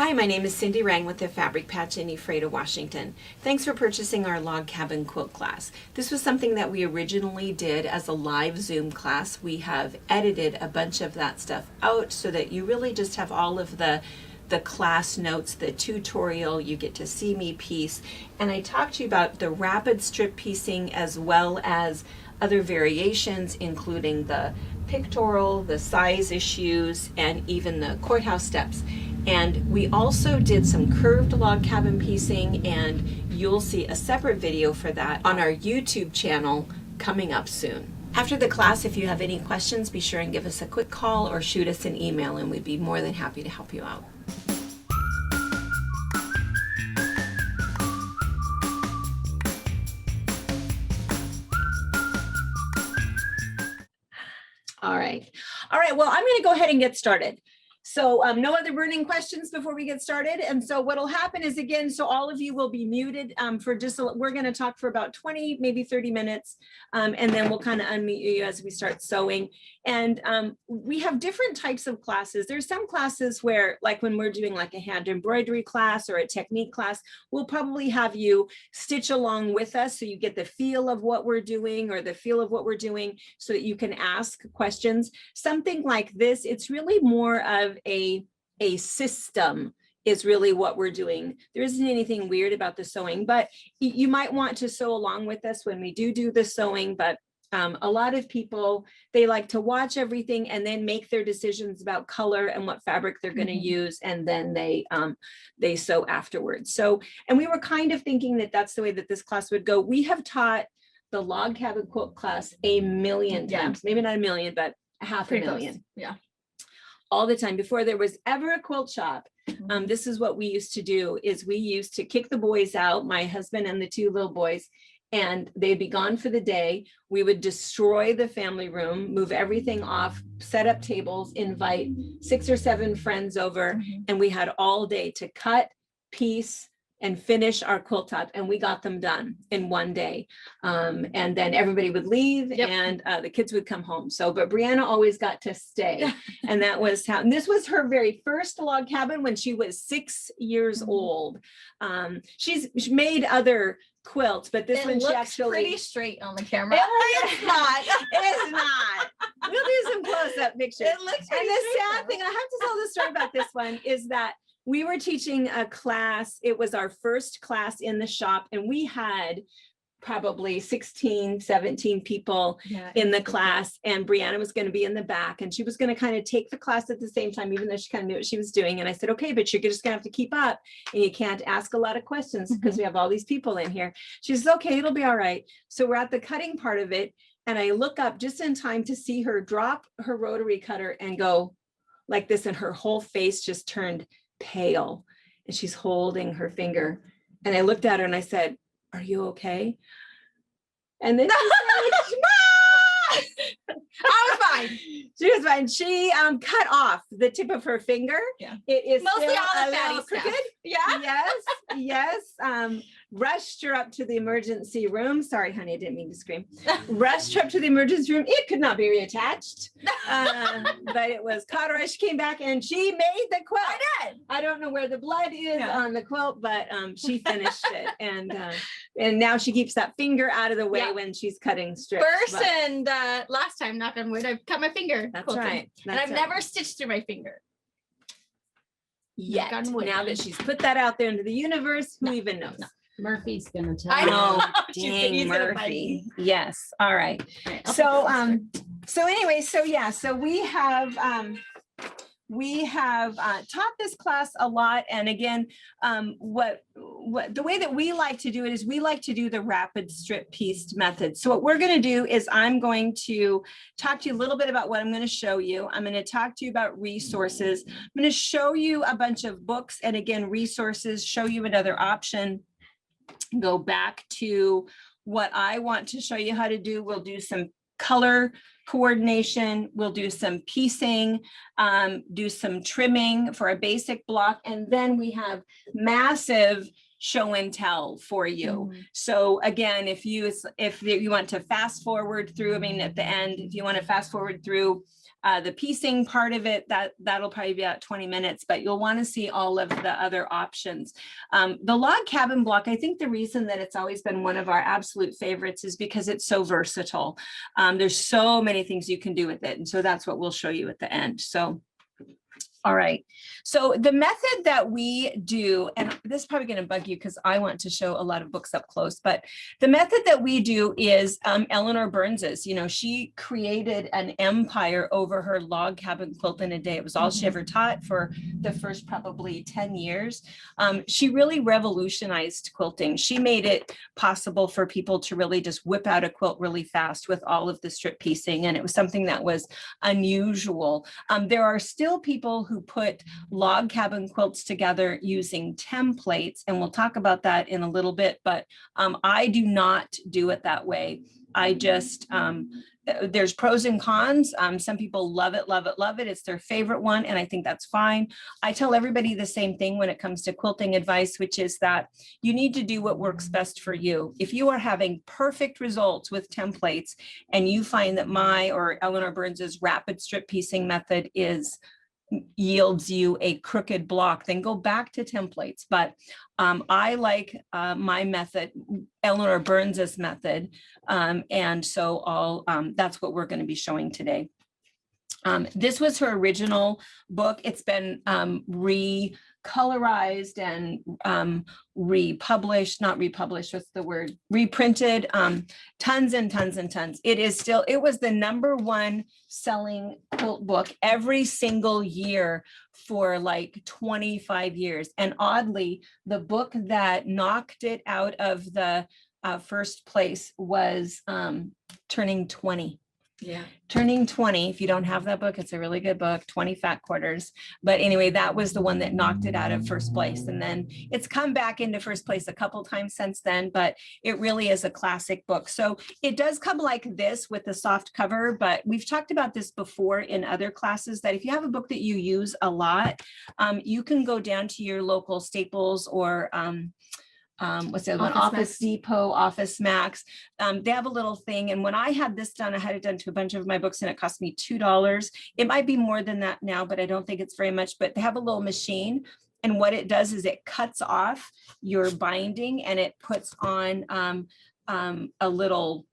Hi, my name is Cindy Rang with the Fabric Patch in Ephrata, Washington. Thanks for purchasing our log cabin quilt class. This was something that we originally did as a live Zoom class. We have edited a bunch of that stuff out so that you really just have all of the class notes, the tutorial, you get to see me piece. And I talked to you about the rapid strip piecing as well as other variations, including the pictorial, the size issues, and even the courthouse steps. And we also did some curved log cabin piecing, and you'll see a separate video for that on our YouTube channel coming up soon. After the class, if you have any questions, be sure and give us a quick call or shoot us an email, and we'd be more than happy to help you out. All right. Well, I'm going to go ahead and get started. So no other burning questions before we get started. And so what'll happen is, again, so all of you will be muted for we're going to talk for about 20, maybe 30 minutes. And then we'll kind of unmute you as we start sewing. And we have different types of classes. There's some classes where, like when we're doing like a hand embroidery class or a technique class, we'll probably have you stitch along with us so you get the feel of what we're doing or the feel of what we're doing so that you can ask questions. Something like this, it's really more of a system is really what we're doing. There isn't anything weird about the sewing, but you might want to sew along with us when we do the sewing. But a lot of people, they like to watch everything and then make their decisions about color and what fabric they're going to use, and then they sew afterwards. So, and we were kind of thinking that that's the way that this class would go. We have taught the log cabin quilt class a million times, maybe not a million, but half a million. Close. Yeah. All the time. Before there was ever a quilt shop, this is what we used to do, is we used to kick the boys out, my husband and the two little boys, and they'd be gone for the day. We would destroy the family room, move everything off, set up tables, invite 6 or 7 friends over, and we had all day to cut, piece, and finish our quilt top, and we got them done in one day. And then everybody would leave, and the kids would come home. So, but Brianna always got to stay. And that was how, and this was her very first log cabin when she was 6 years old. She's made other quilts, but this one she actually pretty straight on the camera. It's not. It's not. We'll do some close-up pictures. It looks and the sad straight. thing, I have to tell the story about this one, is that we were teaching a class. It was our first class in the shop, and we had probably 16, 17 people in the class, and Brianna was going to be in the back, and she was going to kind of take the class at the same time, even though she kind of knew what she was doing. And I said, okay, but you're just going to have to keep up, and you can't ask a lot of questions because we have all these people in here. She says, okay, it'll be all right. So we're at the cutting part of it, and I look up just in time to see her drop her rotary cutter and go like this, and her whole face just turned pale, and she's holding her finger. And I looked at her and I said, are you okay? And then I was fine. She was fine. She cut off the tip of her finger. Yeah. It is Mostly still all a the fatty little stuff. crooked. Yeah. Yes. Rushed her up to the emergency room. Sorry, honey, I didn't mean to scream. Rushed her up to the emergency room. It could not be reattached, but it was cauterized. She came back and she made the quilt. I did. I don't know where the blood is on the quilt, but she finished it, and now she keeps that finger out of the way when she's cutting strips. First and last time, knock on wood, I've cut my finger. That's quilting. right. And I've never stitched through my finger. Yet. Knock on wood. Now that she's put that out there into the universe, who even knows? Murphy's gonna tell I you. know. Dang, He's gonna bite Murphy. me. Yes. All right. I'll So, put this so anyway, so we have taught this class a lot. And again, what the way that we like to do it is we like to do the rapid strip pieced method. So what we're going to do is I'm going to talk to you a little bit about what I'm going to show you. I'm going to talk to you about resources. I'm going to show you a bunch of books, and again, resources, show you another option. Go back to what I want to show you how to do. We'll do some color coordination. We'll do some piecing, do some trimming for a basic block. And then we have massive show and tell for you. So again, if you want to fast forward through, I mean, at the end, if you want to fast forward through The piecing part of it, that'll probably be about 20 minutes, but you'll want to see all of the other options. The log cabin block, I think the reason that it's always been one of our absolute favorites is because it's so versatile. There's so many things you can do with it. And so that's what we'll show you at the end. So, all right. So the method that we do, and this is probably going to bug you because I want to show a lot of books up close, but the method that we do is Eleanor Burns's. You know, she created an empire over her log cabin quilt in a day. It was all she ever taught for the first probably 10 years. She really revolutionized quilting. She made it possible for people to really just whip out a quilt really fast with all of the strip piecing. And it was something that was unusual. There are still people who put log cabin quilts together using templates, and we'll talk about that in a little bit, but I do not do it that way. I just, there's pros and cons. Some people love it, love it, love it. It's their favorite one, and I think that's fine. I tell everybody the same thing when it comes to quilting advice, which is that you need to do what works best for you. If you are having perfect results with templates and you find that my or Eleanor Burns's rapid strip piecing method yields you a crooked block, then go back to templates. But I like my method, Eleanor Burns's method. And so that's what we're going to be showing today. This was her original book. It's been recolorized and republished, not republished, what's the word? Reprinted, tons and tons and tons. It was the #1 selling quilt book every single year for like 25 years. And oddly, the book that knocked it out of the first place was Turning 20. Yeah. Turning 20. If you don't have that book, it's a really good book, 20 Fat Quarters. But anyway, that was the one that knocked it out of first place. And then it's come back into first place a couple times since then, but it really is a classic book. So it does come like this with a soft cover, but we've talked about this before in other classes, that if you have a book that you use a lot, you can go down to your local Staples or what's the other one? Office Depot, Office Max. They have a little thing. And when I had this done, I had it done to a bunch of my books and it cost me $2. It might be more than that now, but I don't think it's very much. But they have a little machine. And what it does is it cuts off your binding and it puts on a little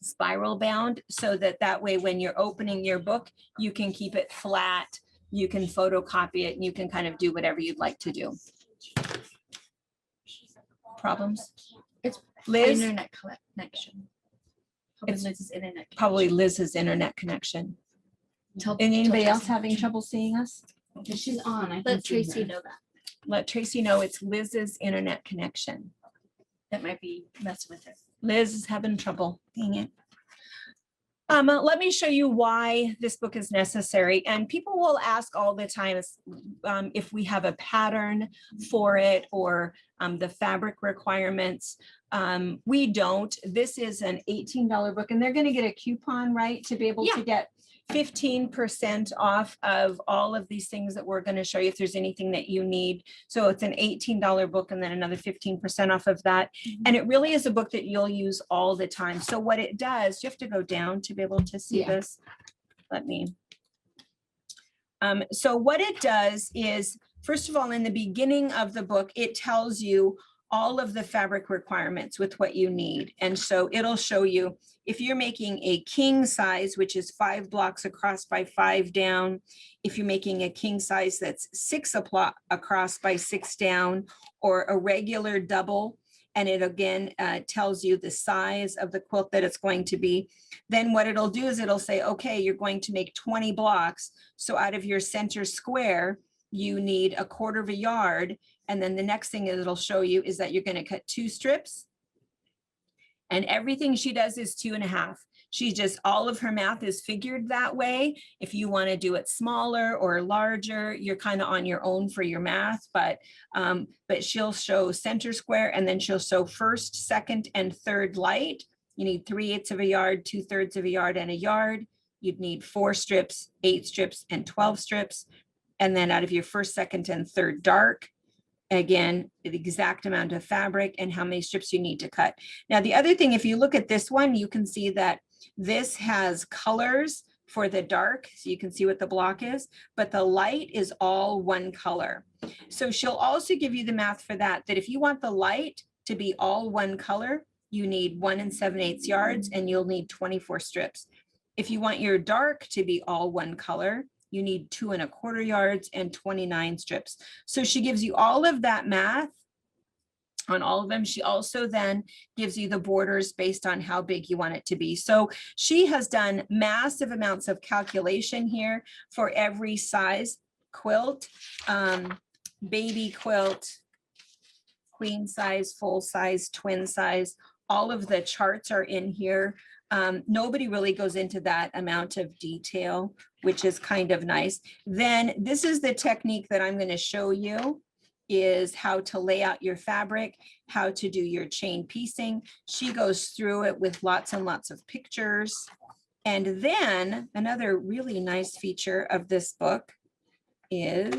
spiral bound so that way when you're opening your book, you can keep it flat, you can photocopy it, and you can kind of do whatever you'd like to do. Problems? It's Liz? internet connection. It's Liz's internet. Probably Liz's internet connection. Anybody else having trouble seeing us? She's on. I Let can see Tracy her. know that. Let Tracy know it's Liz's internet connection. That might be messing with her. Liz is having trouble. Dang it. Let me show you why this book is necessary. And people will ask all the time if we have a pattern for it or the fabric requirements. We don't. This is an $18 book and they're going to get a coupon, right, to be able to get 15% off of all of these things that we're going to show you if there's anything that you need. So it's an $18 book and then another 15% off of that. And it really is a book that you'll use all the time. So what it does, you have to go down to be able to see this. Let me. So what it does is, first of all, in the beginning of the book, it tells you all of the fabric requirements with what you need. And so it'll show you if you're making a king size, which is 5 blocks across by 5 down, if you're making a king size that's 6 across by 6 down, or a regular double, and it again tells you the size of the quilt that it's going to be, then what it'll do is it'll say, okay, you're going to make 20 blocks. So out of your center square, you need 1/4 yard. And then the next thing it'll show you is that you're going to cut 2 strips. And everything she does is 2.5. She just, all of her math is figured that way. If you want to do it smaller or larger, you're kind of on your own for your math, but she'll show center square and then she'll show first, second, and third light. You need 3/8 of a yard, 2/3 of a yard, and a yard. You'd need 4 strips, 8 strips, and 12 strips. And then out of your first, second, and third dark, again, the exact amount of fabric and how many strips you need to cut. Now, the other thing, if you look at this one, you can see that this has colors for the dark, so you can see what the block is, but the light is all one color. So she'll also give you the math for that, that if you want the light to be all one color, you need 1 7/8 yards and you'll need 24 strips. If you want your dark to be all one color, you need 2 1/4 yards and 29 strips. So she gives you all of that math on all of them. She also then gives you the borders based on how big you want it to be. So she has done massive amounts of calculation here for every size quilt, baby quilt, queen size, full size, twin size. All of the charts are in here. Nobody really goes into that amount of detail, which is kind of nice. Then this is the technique that I'm going to show you, is how to lay out your fabric, how to do your chain piecing. She goes through it with lots and lots of pictures. And then another really nice feature of this book is,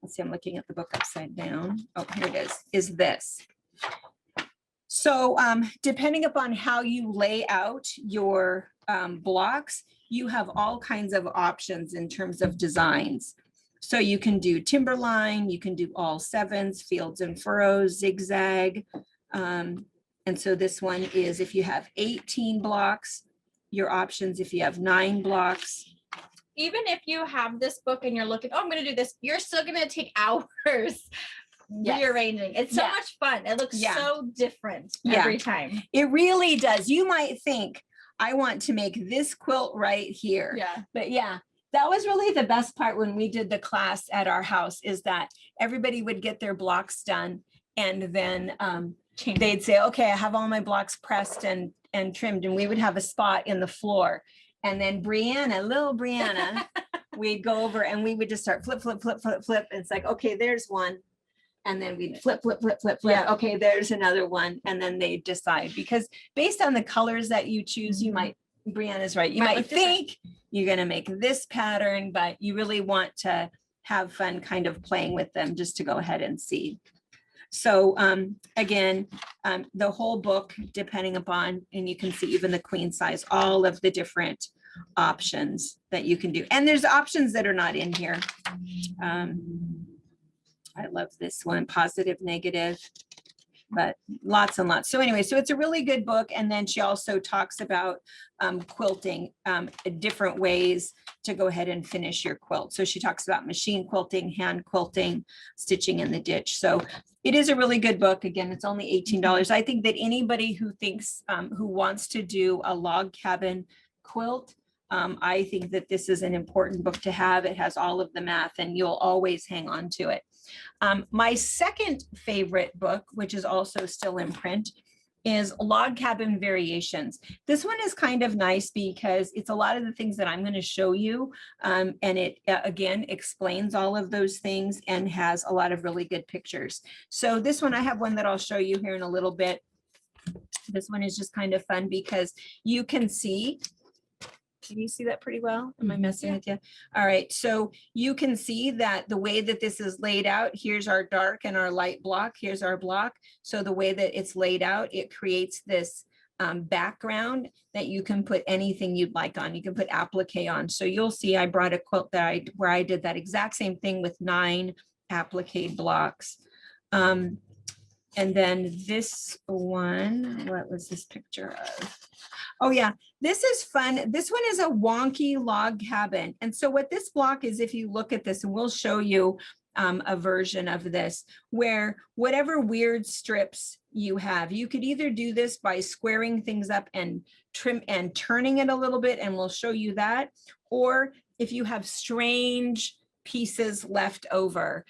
let's see, I'm looking at the book upside down. Oh, here it is this. So depending upon how you lay out your blocks, you have all kinds of options in terms of designs. So you can do timberline, you can do all 7s, fields and furrows, zigzag. And so this one is if you have 18 blocks, your options, if you have 9 blocks. Even if you have this book and you're looking, oh, I'm going to do this, you're still going to take hours rearranging. It's so much fun. It looks so different every time. It really does. You might think, I want to make this quilt right here. Yeah. But yeah, that was really the best part when we did the class at our house, is that everybody would get their blocks done and then they'd say, okay, I have all my blocks pressed and trimmed, and we would have a spot in the floor. And then little Brianna, we'd go over and we would just start flip, flip, flip, flip, flip. And it's like, okay, there's one. And then we'd flip, flip, flip, flip, flip. Yeah. Okay, there's another one. And then they decide, because based on the colors that you choose, you might, Brianna's right, you might think you're going to make this pattern, but you really want to have fun kind of playing with them just to go ahead and see. So again, the whole book, depending upon, and you can see even the queen size, all of the different options that you can do. And there's options that are not in here. I love this one, positive, negative, but lots and lots. So anyway, so it's a really good book. And then she also talks about quilting, different ways to go ahead and finish your quilt. So she talks about machine quilting, hand quilting, stitching in the ditch. So it is a really good book. Again, it's only $18. I think that anybody who thinks, who wants to do a log cabin quilt, I think that this is an important book to have. It has all of the math and you'll always hang on to it. My second favorite book, which is also still in print, is Log Cabin Variations. This one is kind of nice because it's a lot of the things that I'm going to show you. And it, again, explains all of those things and has a lot of really good pictures. So this one, I have one that I'll show you here in a little bit. This one is just kind of fun because you can see. Can you see that pretty well? Am I messing with you? All right, so you can see that the way that this is laid out, here's our dark and our light block, here's our block. So the way that it's laid out, it creates this background that you can put anything you'd like on. You can put applique on. So you'll see I brought a quilt that where I did that exact same thing with 9 applique blocks. And then this one, what was this picture of? Oh yeah, this is fun. This one is a wonky log cabin. And so what this block is, if you look at this, and we'll show you a version of this, where whatever weird strips you have, you could either do this by squaring things up and trim and turning it a little bit, and we'll show you that. Or if you have strange pieces left over,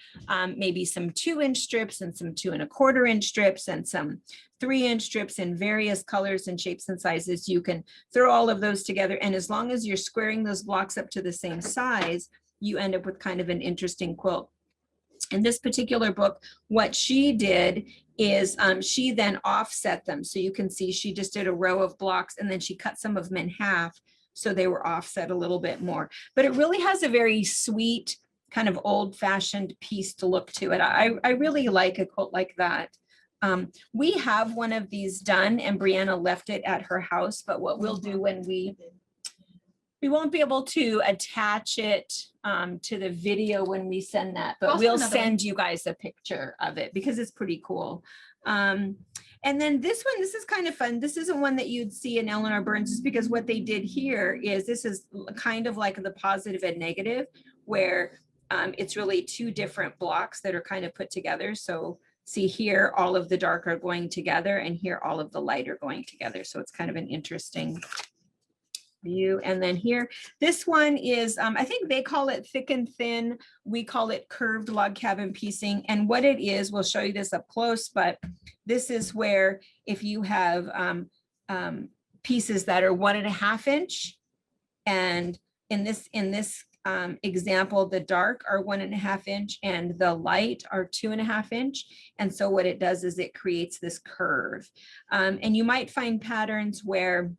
maybe some 2-inch strips and some 2 1/4-inch strips and some 3-inch strips in various colors and shapes and sizes, you can throw all of those together. And as long as you're squaring those blocks up to the same size, you end up with kind of an interesting quilt. In this particular book, what she did is she then offset them. So you can see she just did a row of blocks and then she cut some of them in half, so they were offset a little bit more. But it really has a very sweet, kind of old-fashioned piece to look to it. I really like a quilt like that. We have one of these done and Brianna left it at her house, but what we'll do when we We won't be able to attach it to the video when we send that, but Also we'll another send you guys a picture of it because it's pretty cool. And then this one, this is kind of fun. This isn't one that you'd see in Eleanor Burns, just because what they did here is this is kind of like the positive and negative, where it's really two different blocks that are kind of put together. So see here, all of the dark are going together, and here all of the light are going together. So it's kind of an interesting view. And then here, this one is, I think they call it thick and thin. We call it curved log cabin piecing. And what it is, we'll show you this up close, but this is where if you have pieces that are 1.5 inch, and in this example, the dark are 1.5 inch and the light are 2.5 inch. And so what it does is it creates this curve. And you might find patterns where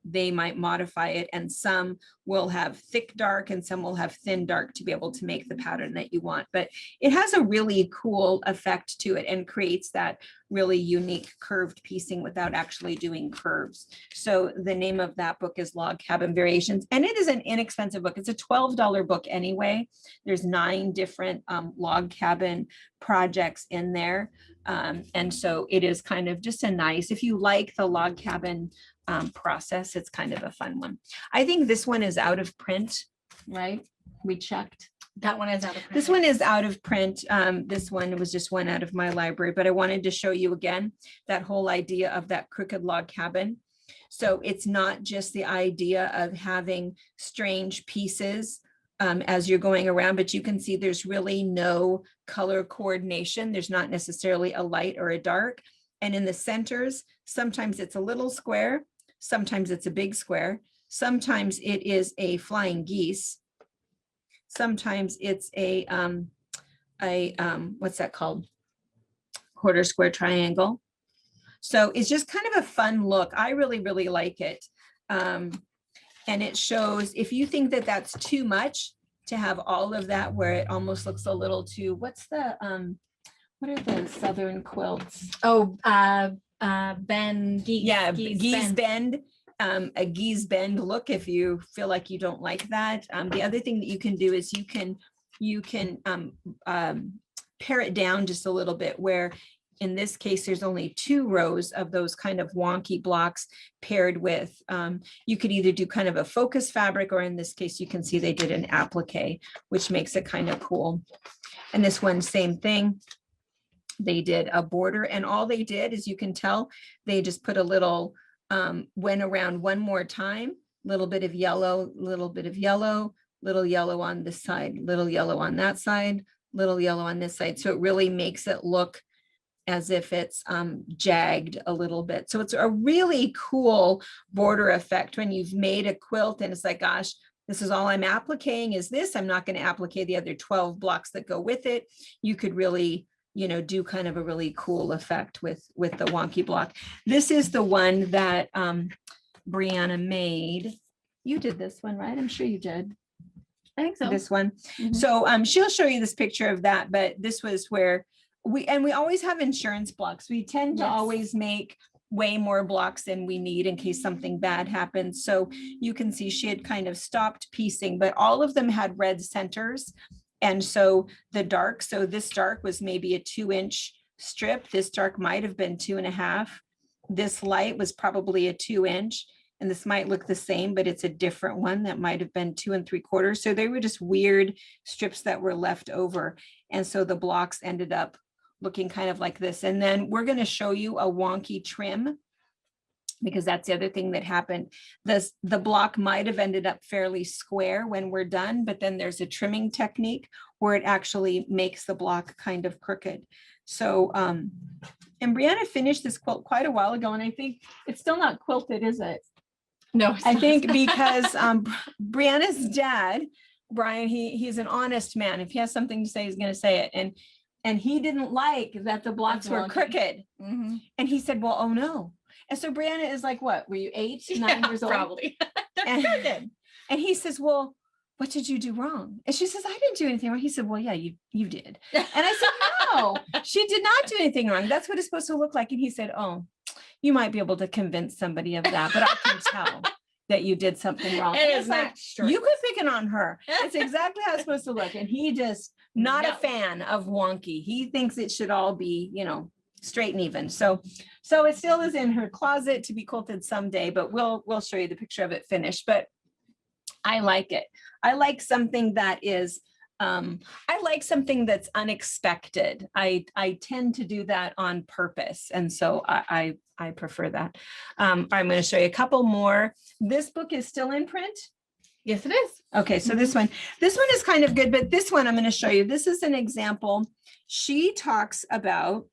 they might modify it, and some will have thick dark and some will have thin dark to be able to make the pattern that you want. But it has a really cool effect to it and creates that really unique curved piecing without actually doing curves. So the name of that book is Log Cabin Variations, and it is an inexpensive book. It's a $12 book anyway. There's 9 different log cabin projects in there. And so it is kind of just a nice, if you like the log cabin process, it's kind of a fun one. I think this one is out of print, right? We checked. That one is out of print. This one is out of print. This one was just one out of my library, but I wanted to show you again that whole idea of that crooked log cabin. So it's not just the idea of having strange pieces as you're going around, but you can see there's really no color coordination. There's not necessarily a light or a dark. And in the centers, sometimes it's a little square, sometimes it's a big square, sometimes it is a flying geese, sometimes it's a what's that called? Quarter square triangle. So it's just kind of a fun look. I really, really like it. And it shows, if you think that that's too much to have all of that where it almost looks a little too, what's the, what are the Southern quilts? Oh, bend, geese. Yeah, geese bend. A geese bend look if you feel like you don't like that. The other thing that you can do is you can pare it down just a little bit, where in this case, there's only 2 rows of those kind of wonky blocks paired with, you could either do kind of a focus fabric, or in this case, you can see they did an applique, which makes it kind of cool. And this one, same thing. They did a border, and all they did, as you can tell, they just put a little, went around one more time, little bit of yellow, little bit of yellow, little yellow on this side, little yellow on that side, little yellow on this side. So it really makes it look as if it's jagged a little bit. So it's a really cool border effect when you've made a quilt and it's like, gosh, this is all I'm appliquing is this. I'm not going to applique the other 12 blocks that go with it. You could really, you know, do kind of a really cool effect with the wonky block. This is the one that Brianna made. You did this one, right? I'm sure you did. I think so. This one. Mhm. So she'll show you this picture of that, but this was where we always have insurance blocks. We tend to Yes. always make way more blocks than we need in case something bad happens. So you can see she had kind of stopped piecing, but all of them had red centers. And so the dark, so this dark was maybe a 2-inch strip. This dark might have been 2.5. This light was probably a 2-inch. And this might look the same, but it's a different one that might have been 2 3/4. So they were just weird strips that were left over. And so the blocks ended up looking kind of like this. And then we're going to show you a wonky trim, because that's the other thing that happened. The block might have ended up fairly square when we're done, but then there's a trimming technique where it actually makes the block kind of crooked. So, and Brianna finished this quilt quite a while ago, and I think it's still not quilted, is it? No, I think because Brianna's dad, Brian, he's an honest man. If he has something to say, he's going to say it. And he didn't like that the blocks were crooked. Mhm. And he said, well, oh no. And so Brianna is like, what, were you 8, 9 years old? Probably. And he says, well, what did you do wrong? And she says, I didn't do anything wrong. He said, well, yeah, you did. And I said, no, she did not do anything wrong. That's what it's supposed to look like. And he said, oh, you might be able to convince somebody of that, but I can tell that you did something wrong. It And is it's like, not straight. you could pick it on her. It's exactly how it's supposed to look. And he just not a No. fan of wonky. He thinks it should all be, you know, straight and even. So it still is in her closet to be quilted someday, but we'll show you the picture of it finished. But I like it. I like something that is, I like something that's unexpected. I tend to do that on purpose. And so I prefer that. I'm going to show you a couple more. This book is still in print. Yes, it is. Okay, so this one is kind of good, but this one I'm going to show you. This is an example. She talks about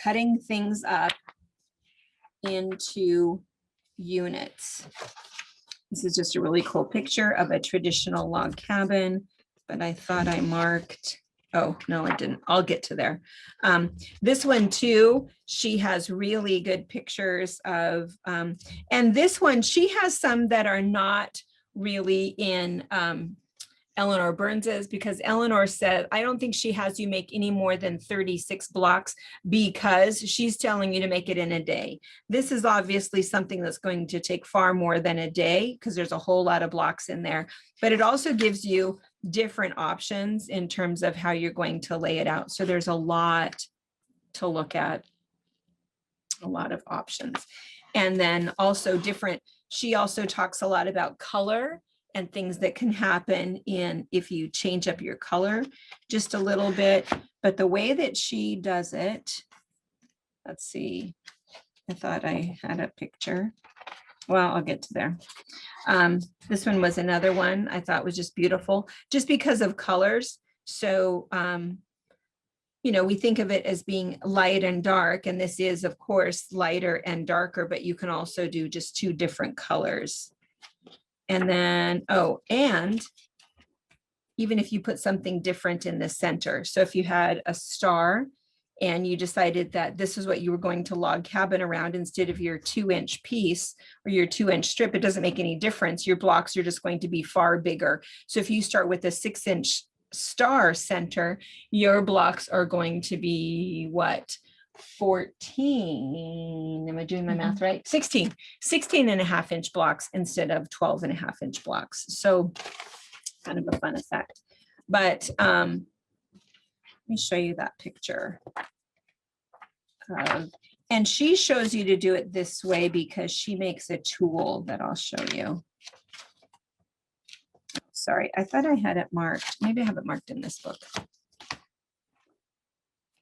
cutting things up into units. This is just a really cool picture of a traditional log cabin, but I thought I marked, oh, no, I didn't. I'll get to there. This one too, she has really good pictures of, and this one, she has some that are not really in Eleanor Burns's, because Eleanor said, I don't think she has you make any more than 36 blocks because she's telling you to make it in a day. This is obviously something that's going to take far more than a day because there's a whole lot of blocks in there, but it also gives you different options in terms of how you're going to lay it out. So there's a lot to look at, a lot of options. And then also different, she also talks a lot about color and things that can happen in if you change up your color just a little bit. But the way that she does it, let's see, I thought I had a picture. Well, I'll get to there. This one was another one I thought was just beautiful, just because of colors. So, you know, we think of it as being light and dark, and this is, of course, lighter and darker, but you can also do just two different colors. And then, oh, and even if you put something different in the center. So if you had a star and you decided that this is what you were going to log cabin around instead of your 2-inch piece or your 2-inch strip, it doesn't make any difference. Your blocks are just going to be far bigger. So if you start with a 6-inch star center, your blocks are going to be what? 14, am I doing my math right? 16 and a half inch blocks instead of 12 and a half inch blocks. So kind of a fun effect. But let me show you that picture. And she shows you to do it this way because she makes a tool that I'll show you. Sorry, I thought I had it marked. Maybe I have it marked in this book.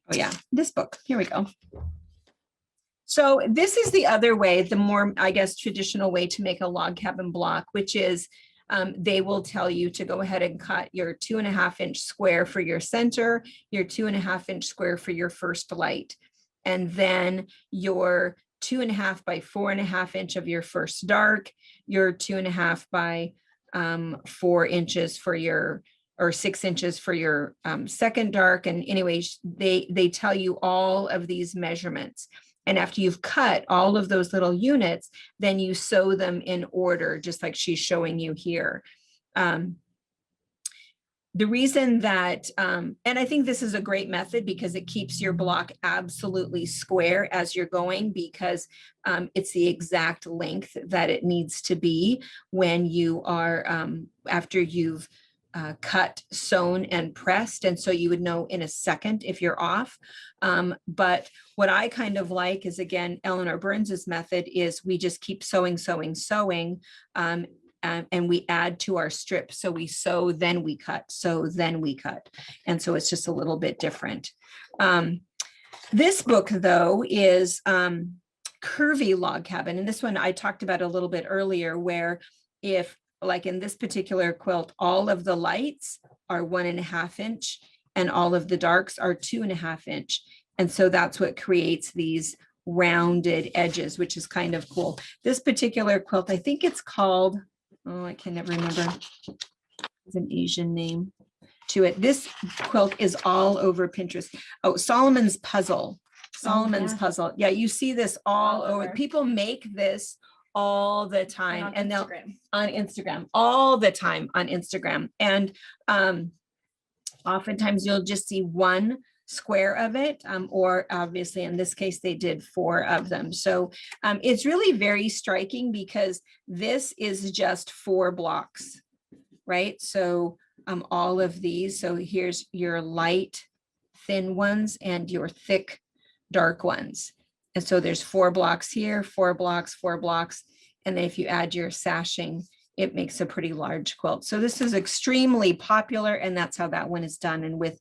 Oh yeah, this book, here we go. So this is the other way, the more, I guess, traditional way to make a log cabin block, which is they will tell you to go ahead and cut your 2.5 inch square for your center, your 2.5 inch square for your first light, and then your 2.5 by 4.5 inch of your first dark, your 2.5 by 4 inches for your, or 6 inches for your second dark. And anyways, they tell you all of these measurements. And after you've cut all of those little units, then you sew them in order, just like she's showing you here. The reason that, and I think this is a great method because it keeps your block absolutely square as you're going, because it's the exact length that it needs to be when you are, after you've cut, sewn, and pressed. And so you would know in a second if you're off. But what I kind of like is, again, Eleanor Burns's method is we just keep sewing, and we add to our strip. So we sew, then we cut, sew, then we cut. And so it's just a little bit different. This book, though, is Curvy Log Cabin. And this one I talked about a little bit earlier, where if, like in this particular quilt, all of the lights are 1.5 inch and all of the darks are 2.5 inch. And so that's what creates these rounded edges, which is kind of cool. This particular quilt, I think it's called, oh, I can never remember. It's an Asian name to it. This quilt is all over Pinterest. Oh, Solomon's Puzzle. Solomon's Puzzle. Yeah, you see this all over. People make this all the time, and they'll on Instagram all the time on Instagram. And oftentimes you'll just see one square of it, or obviously in this case, they did 4 of them. So it's really very striking because this is just 4 blocks, right? So all of these, so here's your light, thin ones and your thick, dark ones. And so there's 4 blocks here, 4 blocks, 4 blocks. And then if you add your sashing, it makes a pretty large quilt. So this is extremely popular, and that's how that one is done. And with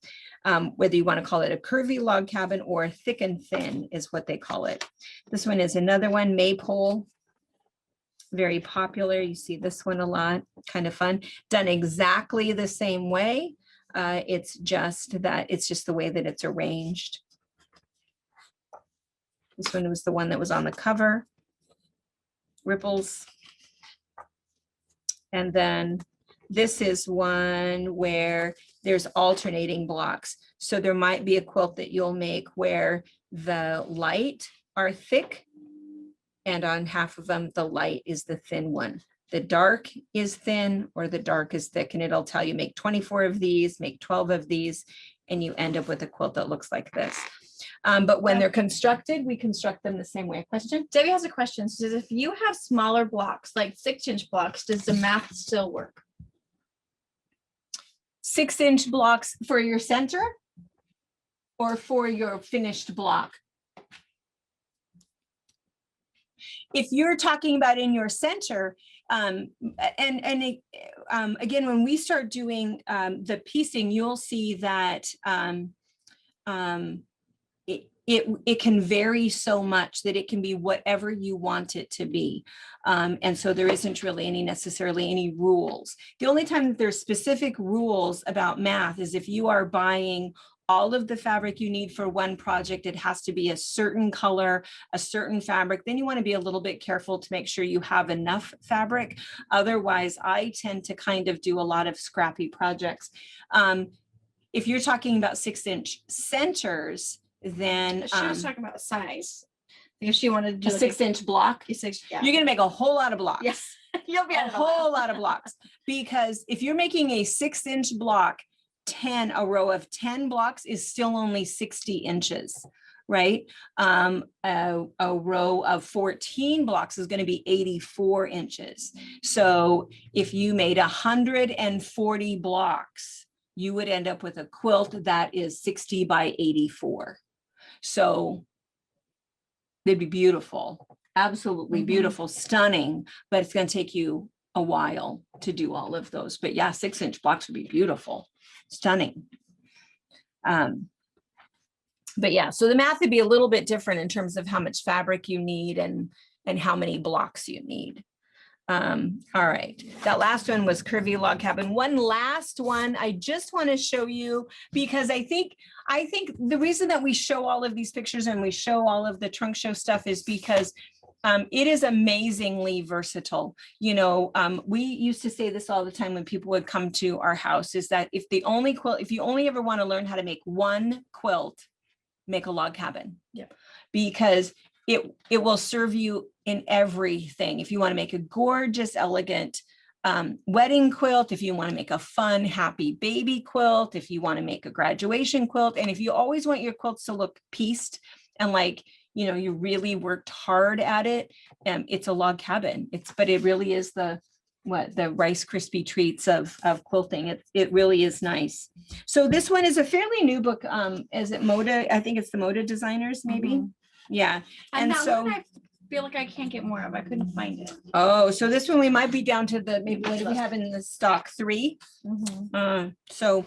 whether you want to call it a curvy log cabin or thick and thin is what they call it. This one is another one, maypole, very popular. You see this one a lot, kind of fun, done exactly the same way. It's just the way that it's arranged. This one was the one that was on the cover, ripples. And then this is one where there's alternating blocks. So there might be a quilt that you'll make where the light are thick, and on half of them, the light is the thin one. The dark is thin or the dark is thick, and it'll tell you make 24 of these, make 12 of these, and you end up with a quilt that looks like this. But when they're constructed, we construct them the same way. Question? Debbie has a question. She says, if you have smaller blocks, like 6-inch blocks, does the math still work? 6-inch blocks for your center or for your finished block? If you're talking about in your center, again, when we start doing the piecing, you'll see that it can vary so much that it can be whatever you want it to be. And so there isn't really necessarily any rules. The only time that there's specific rules about math is if you are buying all of the fabric you need for one project. It has to be a certain color, a certain fabric. Then you want to be a little bit careful to make sure you have enough fabric. Otherwise, I tend to kind of do a lot of scrappy projects. If you're talking about 6-inch centers, then she was talking about size. Because she wanted to do a 6-inch block. Yeah. You're going to make a whole lot of blocks. Yes, you'll be a whole lot of blocks, because if you're making a 6-inch block, a row of 10 blocks is still only 60 inches, right? A row of 14 blocks is going to be 84 inches. So if you made 140 blocks, you would end up with a quilt that is 60 by 84. So they'd be beautiful, absolutely beautiful, stunning, but it's going to take you a while to do all of those. But yeah, 6-inch blocks would be beautiful, stunning. But yeah, so the math would be a little bit different in terms of how much fabric you need and how many blocks you need. All right, that last one was curvy log cabin. One last one I just want to show you, because I think the reason that we show all of these pictures and we show all of the trunk show stuff is because it is amazingly versatile. You know, we used to say this all the time when people would come to our house, is that if you only ever want to learn how to make one quilt, make a log cabin. Yep. Because it will serve you in everything. If you want to make a gorgeous, elegant wedding quilt, if you want to make a fun, happy baby quilt, if you want to make a graduation quilt, and if you always want your quilts to look pieced and like, you know, you really worked hard at it, it's a log cabin. But it really is the Rice Krispie treats of quilting. It really is nice. So this one is a fairly new book. Is it Moda? I think it's the Moda Designers, maybe. Yeah. And so one I feel like I can't get more of. I couldn't find it. Oh, so this one we might be down to maybe what do we have in the stock? 3. So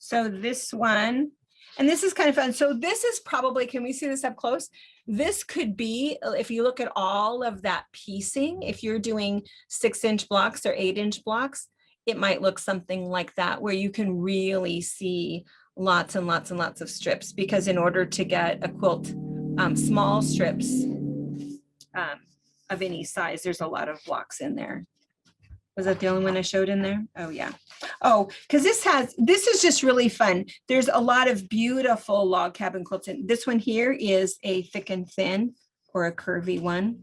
this one, and this is kind of fun. So this is probably, can we see this up close? This could be, if you look at all of that piecing, if you're doing 6-inch blocks or 8-inch blocks, it might look something like that, where you can really see lots and lots and lots of strips, because in order to get a quilt, small strips of any size, there's a lot of blocks in there. Was that the only one I showed in there? Oh yeah. Oh, because this is just really fun. There's a lot of beautiful log cabin quilts. And this one here is a thick and thin or a curvy one.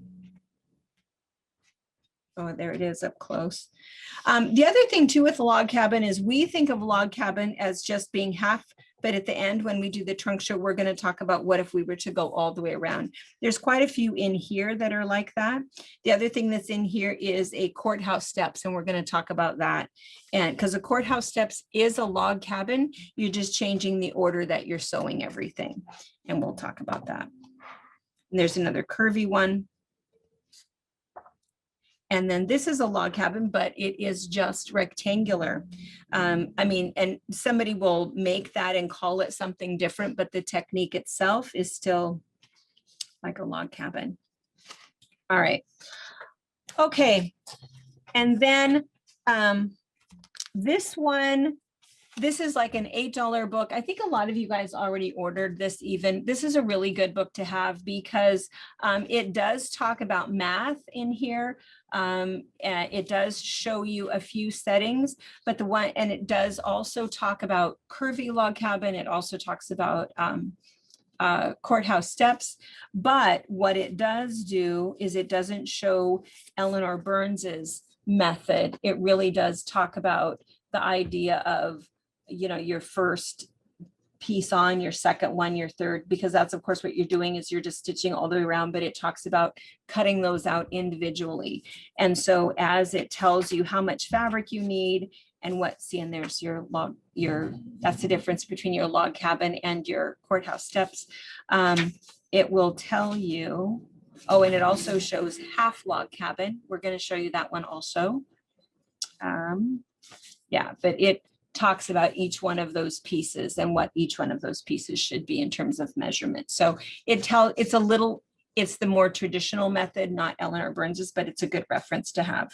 Oh, there it is up close. The other thing too with the log cabin is we think of log cabin as just being half, but at the end, when we do the trunk show, we're going to talk about what if we were to go all the way around. There's quite a few in here that are like that. The other thing that's in here is a courthouse steps, and we're going to talk about that. And because a courthouse steps is a log cabin, you're just changing the order that you're sewing everything. And we'll talk about that. And there's another curvy one. And then this is a log cabin, but it is just rectangular. I mean, and somebody will make that and call it something different, but the technique itself is still like a log cabin. All right. Okay. And then this one, this is like an $8 book. I think a lot of you guys already ordered this even. This is a really good book to have because it does talk about math in here. It does show you a few settings, but and it does also talk about curvy log cabin. It also talks about courthouse steps. But what it does do is it doesn't show Eleanor Burns's method. It really does talk about the idea of, you know, your first piece on, your second one, your third, because that's of course what you're doing is you're just stitching all the way around, but it talks about cutting those out individually. And so as it tells you how much fabric you need and what, see, and there's your log, that's the difference between your log cabin and your courthouse steps. It will tell you, oh, and it also shows half log cabin. We're going to show you that one also. Yeah, but it talks about each one of those pieces and what each one of those pieces should be in terms of measurement. So it's the more traditional method, not Eleanor Burns's, but it's a good reference to have.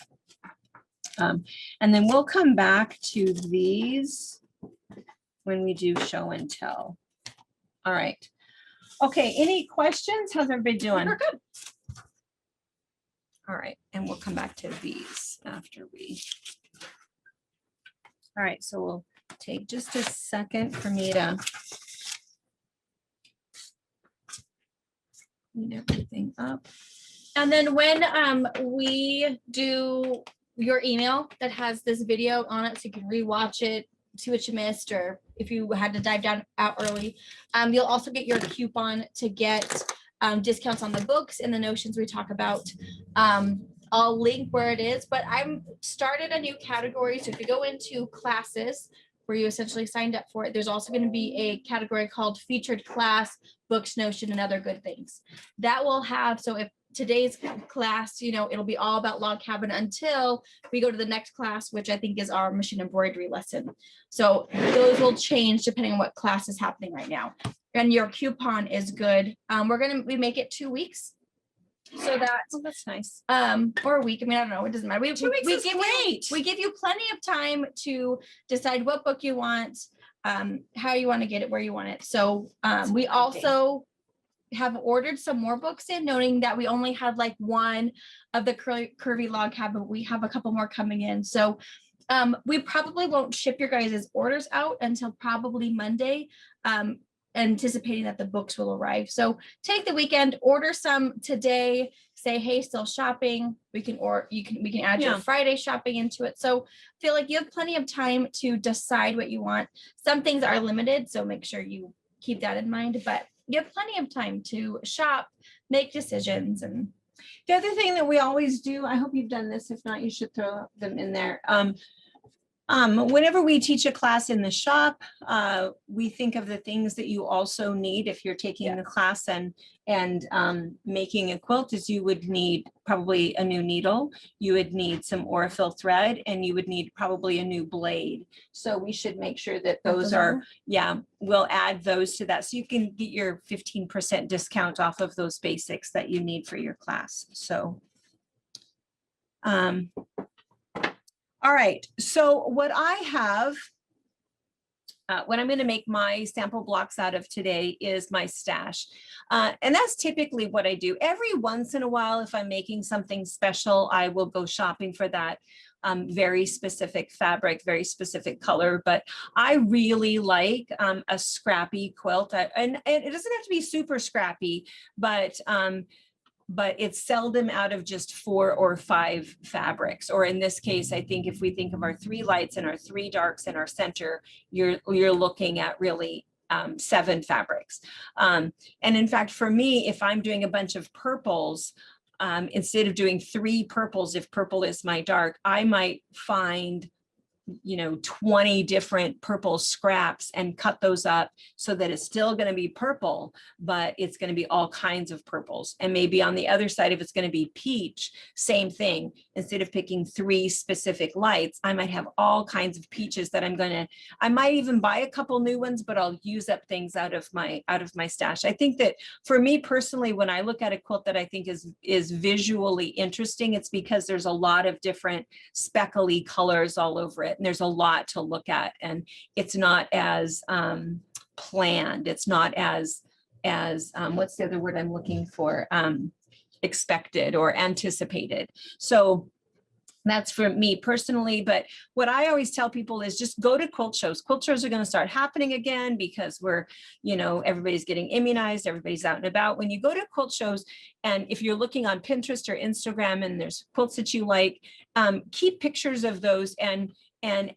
And then we'll come back to these when we do show and tell. All right. Okay, any questions? How's everybody doing? We're good. All right, and we'll come back to these after we. All right, so we'll take just a second for me to clean everything up. And then when we do your email that has this video on it, so you can rewatch it, see what you missed, or if you had to dive down out early, you'll also get your coupon to get discounts on the books and the notions we talk about. I'll link where it is, but I'm started a new category. So if you go into classes where you essentially signed up for it, there's also going to be a category called featured class, books, notion, and other good things. That will have, so if today's class, you know, it'll be all about log cabin until we go to the next class, which I think is our machine embroidery lesson. So those will change depending on what class is happening right now. And your coupon is good. We make it 2 weeks. So that's nice. Or a week. I mean, I don't know. It doesn't matter. 2 weeks is great. We give you plenty of time to decide what book you want, how you want to get it, where you want it. So we also have ordered some more books in, knowing that we only had like one of the curvy log cabin. We have a couple more coming in. So we probably won't ship your guys' orders out until probably Monday. Anticipating that the books will arrive. So take the weekend, order some today, say, hey, still shopping. We can add your Friday shopping into it. So feel like you have plenty of time to decide what you want. Some things are limited, so make sure you keep that in mind, but you have plenty of time to shop, make decisions. And the other thing that we always do, I hope you've done this, if not, you should throw them in there. Whenever we teach a class in the shop, we think of the things that you also need if you're taking the class and making a quilt, is you would need probably a new needle, you would need some Aurifil thread, and you would need probably a new blade. So we should make sure that those are, we'll add those to that. So you can get your 15% discount off of those basics that you need for your class. So, all right, so what I have, what I'm going to make my sample blocks out of today is my stash. And that's typically what I do. Every once in a while, if I'm making something special, I will go shopping for that very specific fabric, very specific color. But I really like a scrappy quilt. And it doesn't have to be super scrappy, but but it's seldom out of just 4 or 5 fabrics. Or in this case, I think if we think of our 3 lights and our 3 darks in our center, you're looking at really 7 fabrics. And in fact, for me, if I'm doing a bunch of purples, instead of doing 3 purples, if purple is my dark, I might find 20 different purple scraps and cut those up so that it's still going to be purple, but it's going to be all kinds of purples. And maybe on the other side, if it's going to be peach, same thing. Instead of picking 3 specific lights, I might have all kinds of peaches that I might even buy a couple new ones, but I'll use up things out of my stash. I think that for me personally, when I look at a quilt that I think is visually interesting, it's because there's a lot of different speckly colors all over it. And there's a lot to look at, and it's not as planned. It's not as what's the other word I'm looking for? Expected or anticipated. So that's for me personally. But what I always tell people is just go to quilt shows. Quilt shows are going to start happening again because we're, everybody's getting immunized, everybody's out and about. When you go to quilt shows, and if you're looking on Pinterest or Instagram and there's quilts that you like, keep pictures of those and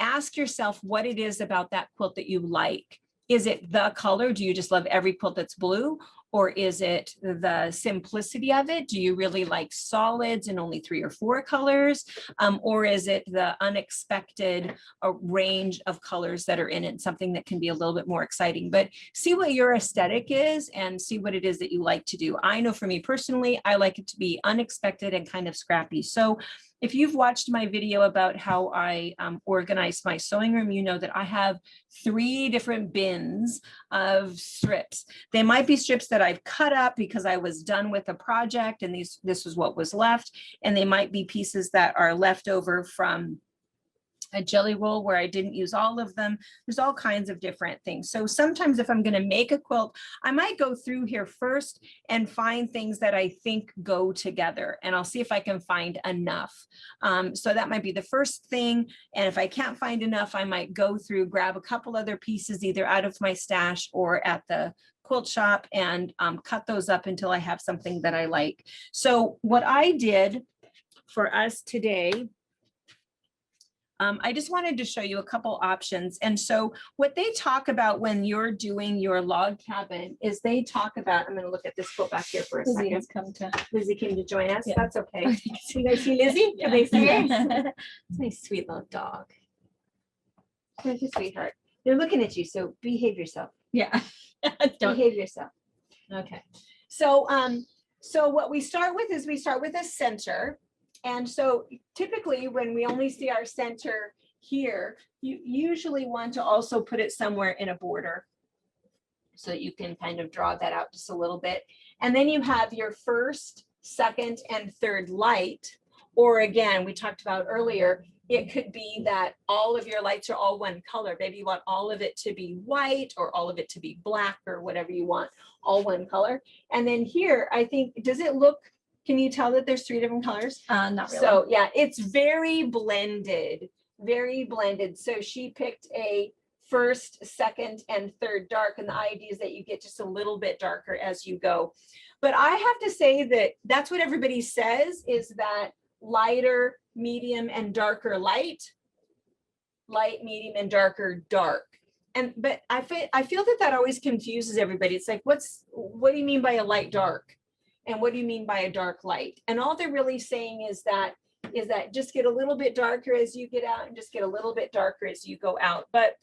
ask yourself what it is about that quilt that you like. Is it the color? Do you just love every quilt that's blue? Or is it the simplicity of it? Do you really like solids and only 3 or 4 colors? Or is it the unexpected range of colors that are in it, something that can be a little bit more exciting? But see what your aesthetic is and see what it is that you like to do. I know for me personally, I like it to be unexpected and kind of scrappy. So if you've watched my video about how I organize my sewing room, you know that I have 3 different bins of strips. They might be strips that I've cut up because I was done with a project and this was what was left. And they might be pieces that are left over from a jelly roll where I didn't use all of them. There's all kinds of different things. So sometimes if I'm going to make a quilt, I might go through here first and find things that I think go together. And I'll see if I can find enough. So that might be the first thing. And if I can't find enough, I might go through, grab a couple other pieces, either out of my stash or at the quilt shop, and cut those up until I have something that I like. So what I did for us today, I just wanted to show you a couple options. And so what they talk about when you're doing your log cabin is they talk about, I'm going to look at this quilt back here for a second. Lizzie came to join us. Yeah. That's okay. You guys see Lizzie? Yeah. Can they see her? It's my sweet little dog. Thank you, sweetheart. They're looking at you, so behave yourself. Yeah. Don't behave yourself. Okay. So, so what we start with is we start with a center. And so typically when we only see our center here, you usually want to also put it somewhere in a border so that you can kind of draw that out just a little bit. And then you have your first, second, and third light. Or again, we talked about earlier, it could be that all of your lights are all one color. Maybe you want all of it to be white or all of it to be black or whatever you want, all one color. And then here, I think, does it look, can you tell that there's 3 different colors? Not really. So yeah, it's very blended, very blended. So she picked a first, second, and third dark. And the idea is that you get just a little bit darker as you go. But I have to say that that's what everybody says, is that lighter, medium, and darker light, medium, and darker dark. But I feel that always confuses everybody. It's like, what do you mean by a light dark? And what do you mean by a dark light? And all they're really saying is that just get a little bit darker as you get out and just get a little bit darker as you go out. But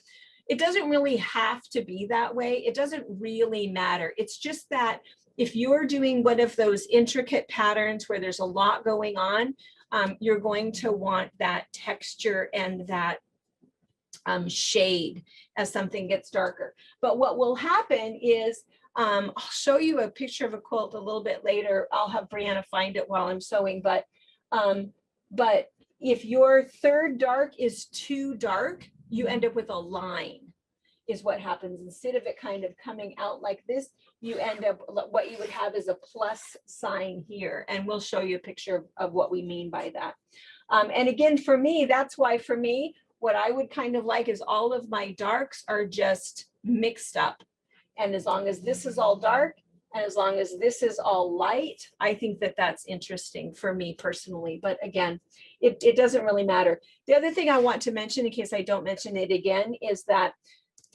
it doesn't really have to be that way. It doesn't really matter. It's just that if you're doing one of those intricate patterns where there's a lot going on, you're going to want that texture and that shade as something gets darker. But what will happen is, I'll show you a picture of a quilt a little bit later. I'll have Brianna find it while I'm sewing, but if your third dark is too dark, you end up with a line is what happens. Instead of it kind of coming out like this, you end up, what you would have is a plus sign here. And we'll show you a picture of what we mean by that. And again, for me, that's why for me, what I would kind of like is all of my darks are just mixed up. And as long as this is all dark And as long as this is all light, I think that that's interesting for me personally. But again, it doesn't really matter. The other thing I want to mention, in case I don't mention it again, is that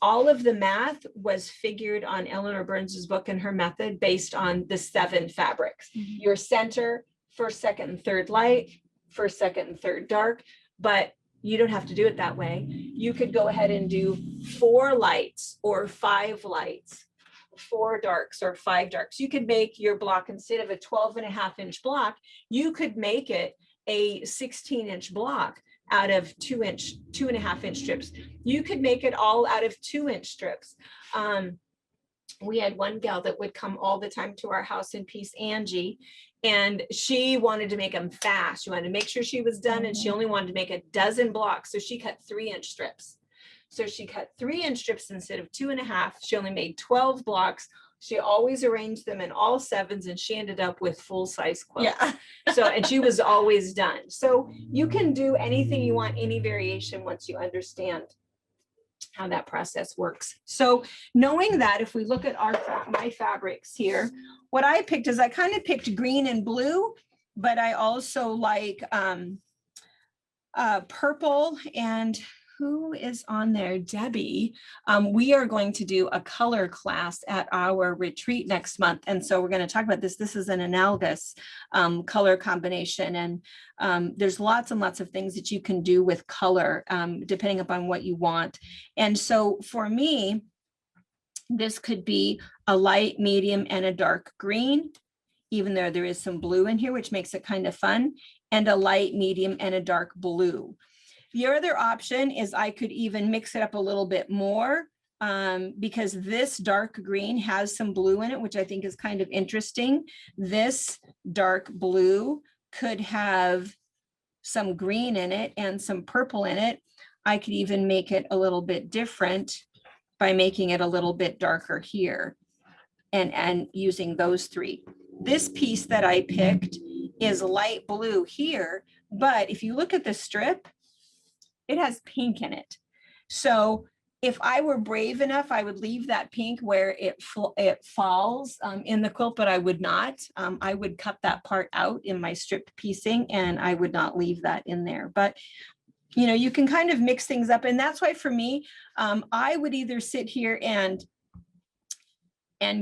all of the math was figured on Eleanor Burns's book and her method based on the 7 fabrics. Your center, first, second, and third light, first, second, and third dark, but you don't have to do it that way. You could go ahead and do 4 lights or 5 lights, 4 darks or 5 darks. You could make your block, instead of a 12.5-inch block, you could make it a 16-inch block out of 2.5-inch strips. You could make it all out of 2-inch strips. We had one gal that would come all the time to our house in Peace, Angie, and she wanted to make them fast. She wanted to make sure she was done, and she only wanted to make a dozen blocks. So she cut 3-inch strips. So she cut 3-inch strips instead of 2.5. She only made 12 blocks. She always arranged them in all 7s, and she ended up with full-size quilts. Yeah. So, and she was always done. So you can do anything you want, any variation, once you understand how that process works. So knowing that, if we look at my fabrics here, what I picked is I kind of picked green and blue, but I also like purple. And who is on there? Debbie. We are going to do a color class at our retreat next month. And so we're going to talk about this. This is an analogous color combination. And there's lots and lots of things that you can do with color, depending upon what you want. And so for me, this could be a light, medium, and a dark green, even though there is some blue in here, which makes it kind of fun, and a light, medium, and a dark blue. The other option is I could even mix it up a little bit more, because this dark green has some blue in it, which I think is kind of interesting. This dark blue could have some green in it and some purple in it. I could even make it a little bit different by making it a little bit darker here and using those 3. This piece that I picked is light blue here, but if you look at the strip, it has pink in it. So if I were brave enough, I would leave that pink where it falls in the quilt, but I would not. I would cut that part out in my strip piecing, and I would not leave that in there. But you know, you can kind of mix things up. And that's why for me, I would either sit here and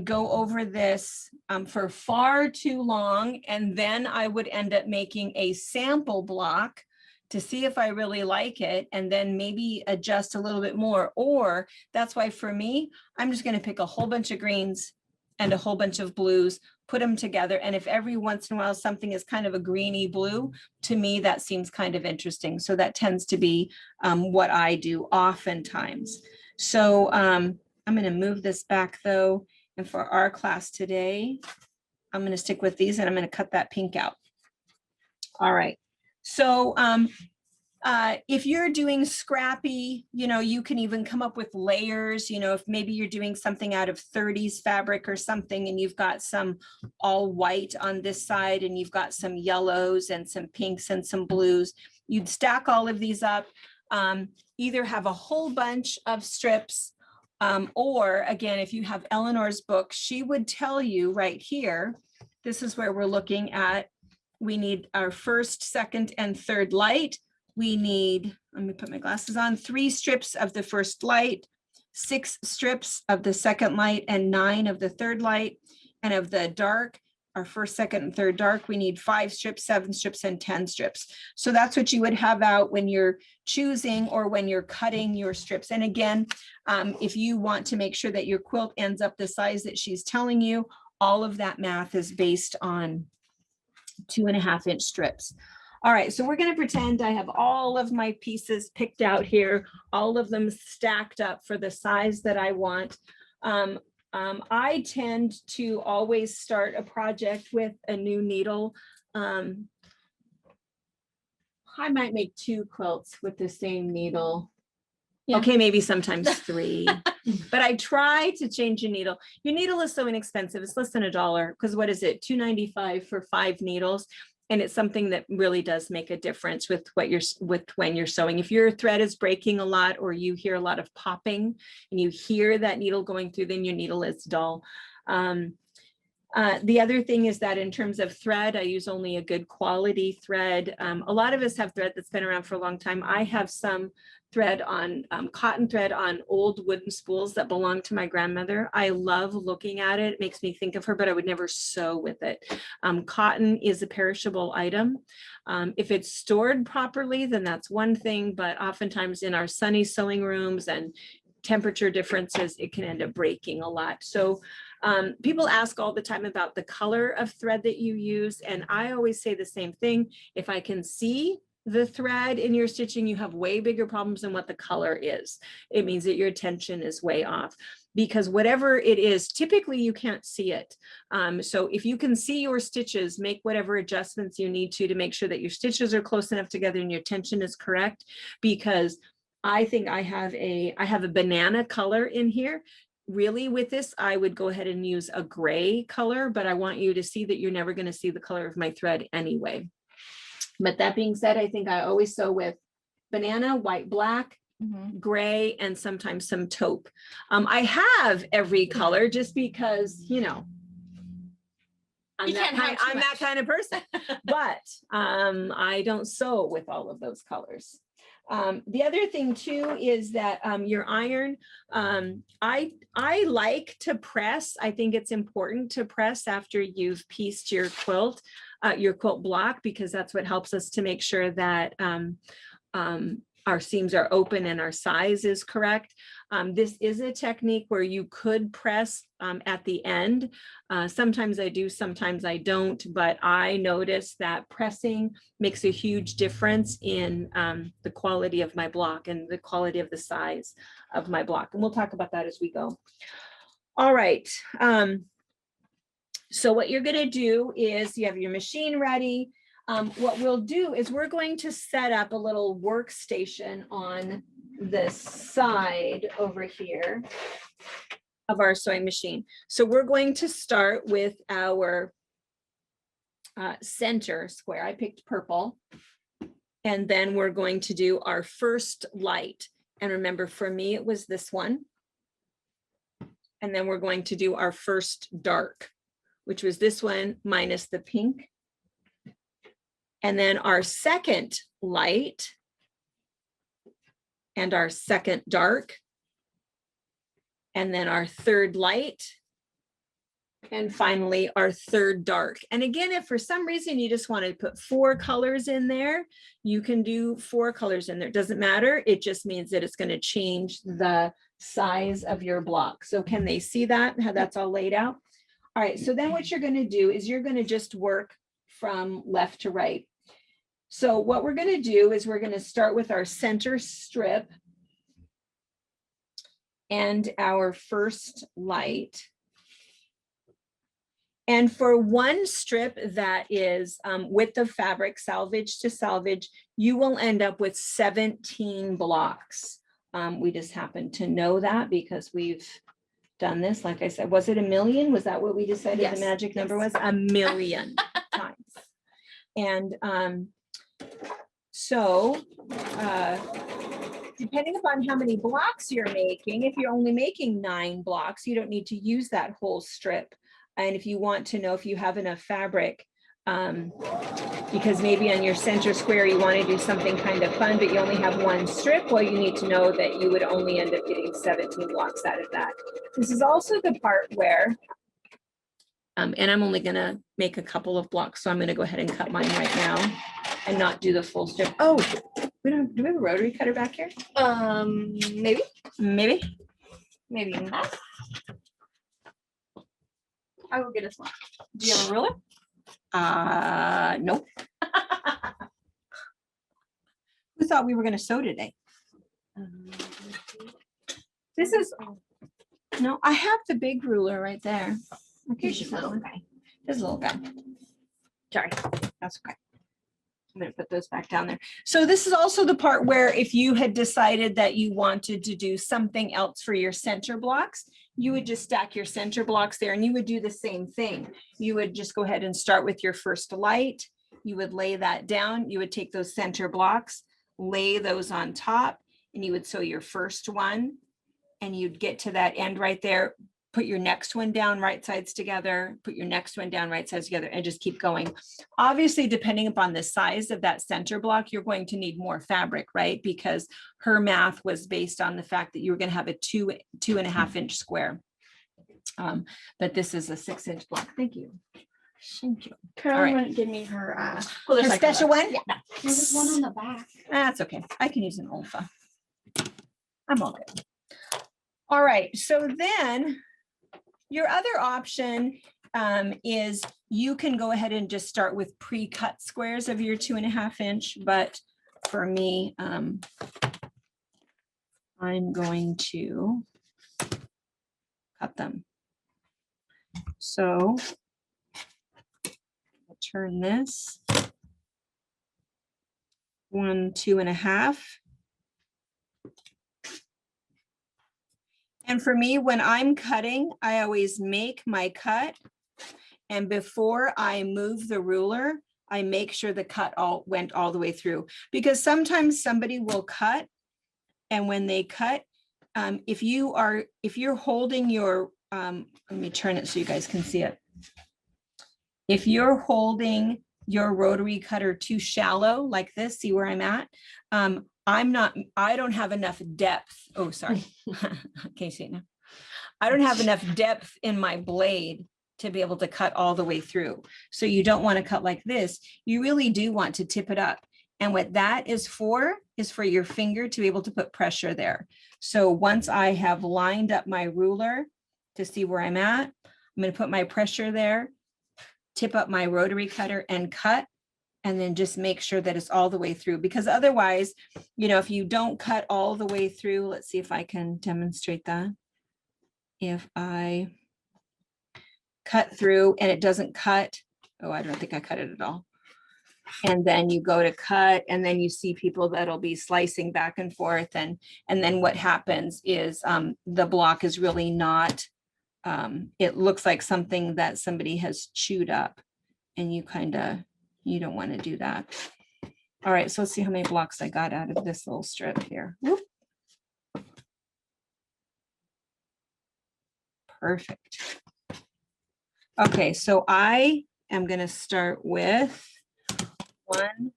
go over this for far too long, and then I would end up making a sample block to see if I really like it, and then maybe adjust a little bit more. Or that's why for me, I'm just going to pick a whole bunch of greens and a whole bunch of blues, put them together. And if every once in a while something is kind of a greeny blue, to me, that seems kind of interesting. So that tends to be what I do oftentimes. So I'm going to move this back though. And for our class today, I'm going to stick with these, and I'm going to cut that pink out. All right. So if you're doing scrappy, you know, you can even come up with layers. You know, if maybe you're doing something out of 30s fabric or something, and you've got some all white on this side, and you've got some yellows and some pinks and some blues, you'd stack all of these up, either have a whole bunch of strips, or again, if you have Eleanor's book, she would tell you right here, this is where we're looking at, we need our first, second, and third light. We need, let me put my glasses on, 3 strips of the first light, 6 strips of the second light, and 9 of the third light. And of the dark, our first, second, and third dark, we need 5 strips, 7 strips, and 10 strips. So that's what you would have out when you're choosing or when you're cutting your strips. And again, if you want to make sure that your quilt ends up the size that she's telling you, all of that math is based on 2.5-inch strips. All right, so we're going to pretend I have all of my pieces picked out here, all of them stacked up for the size that I want. I tend to always start a project with a new needle. I might make 2 quilts with the same needle. Yeah. Okay, maybe sometimes 3, but I try to change your needle. Your needle is so inexpensive. It's less than $1, because what is it? $2.95 for 5 needles. And it's something that really does make a difference with when you're sewing. If your thread is breaking a lot, or you hear a lot of popping and you hear that needle going through, then your needle is dull. The other thing is that in terms of thread, I use only a good quality thread. A lot of us have thread that's been around for a long time. I have some thread on cotton thread on old wooden spools that belong to my grandmother. I love looking at it. It makes me think of her, but I would never sew with it. Cotton is a perishable item. If it's stored properly, then that's one thing, but oftentimes in our sunny sewing rooms and temperature differences, it can end up breaking a lot. So people ask all the time about the color of thread that you use. And I always say the same thing. If I can see the thread in your stitching, you have way bigger problems than what the color is. It means that your tension is way off, because whatever it is, typically you can't see it. So if you can see your stitches, make whatever adjustments you need to make sure that your stitches are close enough together and your tension is correct, because I think I have a banana color in here. Really, with this, I would go ahead and use a gray color, but I want you to see that you're never going to see the color of my thread anyway. But that being said, I think I always sew with banana, white, black, gray, and sometimes some taupe. I have every color just because, you know, I'm that kind of person, but I don't sew with all of those colors. The other thing too is that your iron, I like to press. I think it's important to press after you've pieced your quilt block, because that's what helps us to make sure that our seams are open and our size is correct. This is a technique where you could press at the end. Sometimes I do, sometimes I don't, but I notice that pressing makes a huge difference in the quality of my block and the quality of the size of my block. And we'll talk about that as we go. All right. So what you're going to do is you have your machine ready. What we'll do is we're going to set up a little workstation on this side over here of our sewing machine. So we're going to start with our center square. I picked purple. And then we're going to do our first light. And remember, for me, it was this one. And then we're going to do our first dark, which was this one minus the pink. And then our second light and our second dark. And then our third light. And finally, our third dark. And again, if for some reason you just want to put 4 colors in there, you can do 4 colors in there. It doesn't matter. It just means that it's going to change the size of your block. So can they see that, how that's all laid out? All right, so then what you're going to do is you're going to just work from left to right. So what we're going to do is we're going to start with our center strip and our first light. And for one strip that is width of fabric, salvage to salvage, you will end up with 17 blocks. We just happen to know that because we've done this. Like I said, was it 1 million? Was that what we decided Yes. the magic number was? 1 million times. And so depending upon how many blocks you're making, if you're only making 9 blocks, you don't need to use that whole strip. And if you want to know if you have enough fabric, because maybe on your center square, you want to do something kind of fun, but you only have 1 strip, well, you need to know that you would only end up getting 17 blocks out of that. This is also the part where, and I'm only going to make a couple of blocks, so I'm going to go ahead and cut mine right now and not do the full strip. Oh, do we have a rotary cutter back here? Maybe not. I will get us one. Do you have a ruler? Nope. Who thought we were going to sew today? This is, no, I have the big ruler right there. Okay, Here's your little guy. This little guy. Sorry, that's okay. I'm going to put those back down there. So this is also the part where if you had decided that you wanted to do something else for your center blocks, you would just stack your center blocks there and you would do the same thing. You would just go ahead and start with your first light. You would lay that down. You would take those center blocks, lay those on top, and you would sew your first one and you'd get to that end right there. put your next one down, right sides together, put your next one down, right sides together, and just keep going. Obviously, depending upon the size of that center block, you're going to need more fabric, right? Because her math was based on the fact that you were going to have a 2.5 inch square. But this is a 6 inch block. Thank you. Thank you. Carolyn right. wouldn't give me her Her special one? Yeah. There's one on the back. That's okay. I can use an Olfa. I'm all good. All right. So then your other option is you can go ahead and just start with pre-cut squares of your 2.5 inch. But for me, I'm going to cut them. So I'll turn this 1, 2.5. And for me, when I'm cutting, I always make my cut. And before I move the ruler, I make sure the cut went all the way through. Because sometimes somebody will cut, and when they cut, if you're holding your, let me turn it so you guys can see it. If you're holding your rotary cutter too shallow like this, see where I'm at? I don't have enough depth. Oh, sorry. Can you see it now? I don't have enough depth in my blade to be able to cut all the way through. So you don't want to cut like this. You really do want to tip it up. And what that is for your finger to be able to put pressure there. So once I have lined up my ruler to see where I'm at, I'm going to put my pressure there, tip up my rotary cutter and cut. And then just make sure that it's all the way through, because otherwise, you know, if you don't cut all the way through, let's see if I can demonstrate that. If I cut through and it doesn't cut, oh, I don't think I cut it at all. And then you go to cut, and then you see people that'll be slicing back and forth. And then what happens is the block is really not, it looks like something that somebody has chewed up, and you don't want to do that. All right, so let's see how many blocks I got out of this little strip here. Whoop. Perfect. Okay, so I am going to start with 1,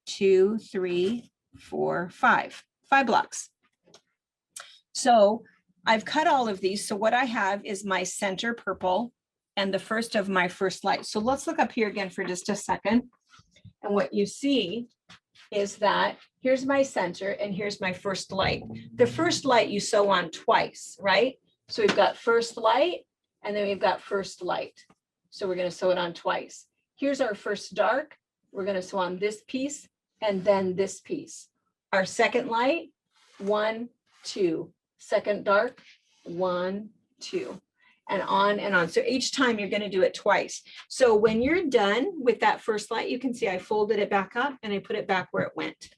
2, 3, 4, 5 blocks. So I've cut all of these. So what I have is my center purple and the first of my first light. So let's look up here again for just a second. And what you see is that here's my center and here's my first light. The first light you sew on twice, right? So we've got first light and then we've got first light. So we're going to sew it on twice. Here's our first dark. We're going to sew on this piece and then this piece. Our second light, 1, 2. Second dark, 1, 2. And on and on. So each time you're going to do it twice. So when you're done with that first light, you can see I folded it back up and I put it back where it went.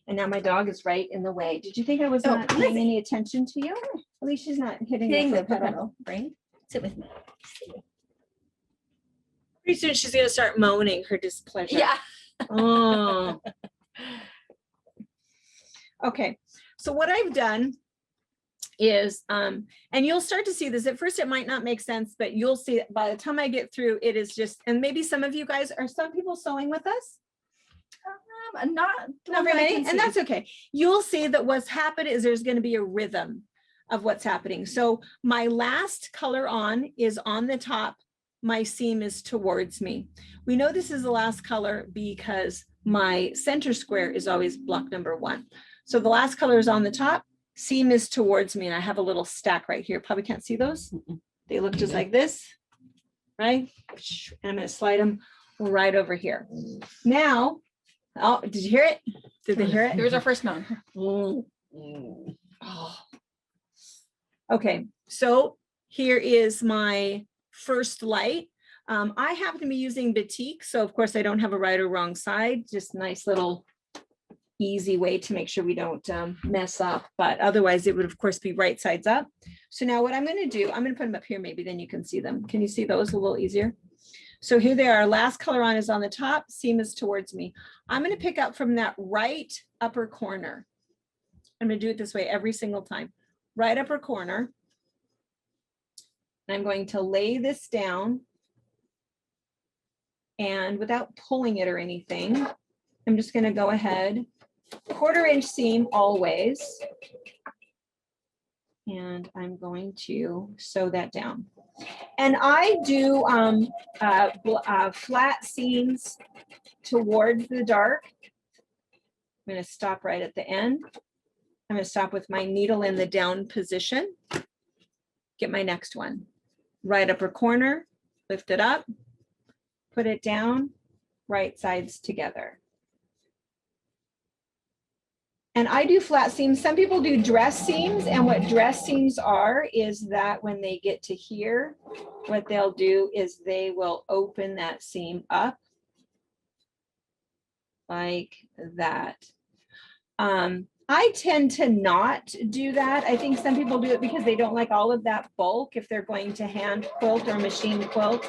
And now my dog is right in the way. Did you think I was not paying any attention to you? At least she's not hitting the pedal. Right? Sit with me. Pretty soon she's going to start moaning her displeasure. Yeah. Oh. Okay. So what I've done is, and you'll start to see this. At first it might not make sense, but you'll see it by the time I get through, it is just, and maybe some of you guys, are some people sewing with us? Not very many, and that's okay. You'll see that what's happened is there's going to be a rhythm of what's happening. So my last color on is on the top. My seam is towards me. We know this is the last color because my center square is always block number 1. So the last color is on the top. Seam is towards me, and I have a little stack right here. Probably can't see those. They look just like this, right? And I'm going to slide them right over here. Now, oh, did you hear it? Did they hear it? Here's our first moan. Oh. Okay, so here is my first light. I happen to be using batik, so of course I don't have a right or wrong side. Just nice little easy way to make sure we don't mess up, but otherwise it would of course be right sides up. So now what I'm going to do, I'm going to put them up here, maybe then you can see them. Can you see those a little easier? So here they are. Last color on is on the top, seam is towards me. I'm going to pick up from that right upper corner. I'm going to do it this way every single time. Right upper corner. I'm going to lay this down. And without pulling it or anything, I'm just going to go ahead, 1/4 inch seam always. And I'm going to sew that down. And I do flat seams towards the dark. I'm going to stop right at the end. I'm going to stop with my needle in the down position. Get my next one. Right upper corner, lift it up, put it down, right sides together. And I do flat seams. Some people do dress seams, and what dress seams are is that when they get to here, what they'll do is they will open that seam up like that. I tend to not do that. I think some people do it because they don't like all of that bulk if they're going to hand quilt or machine quilt.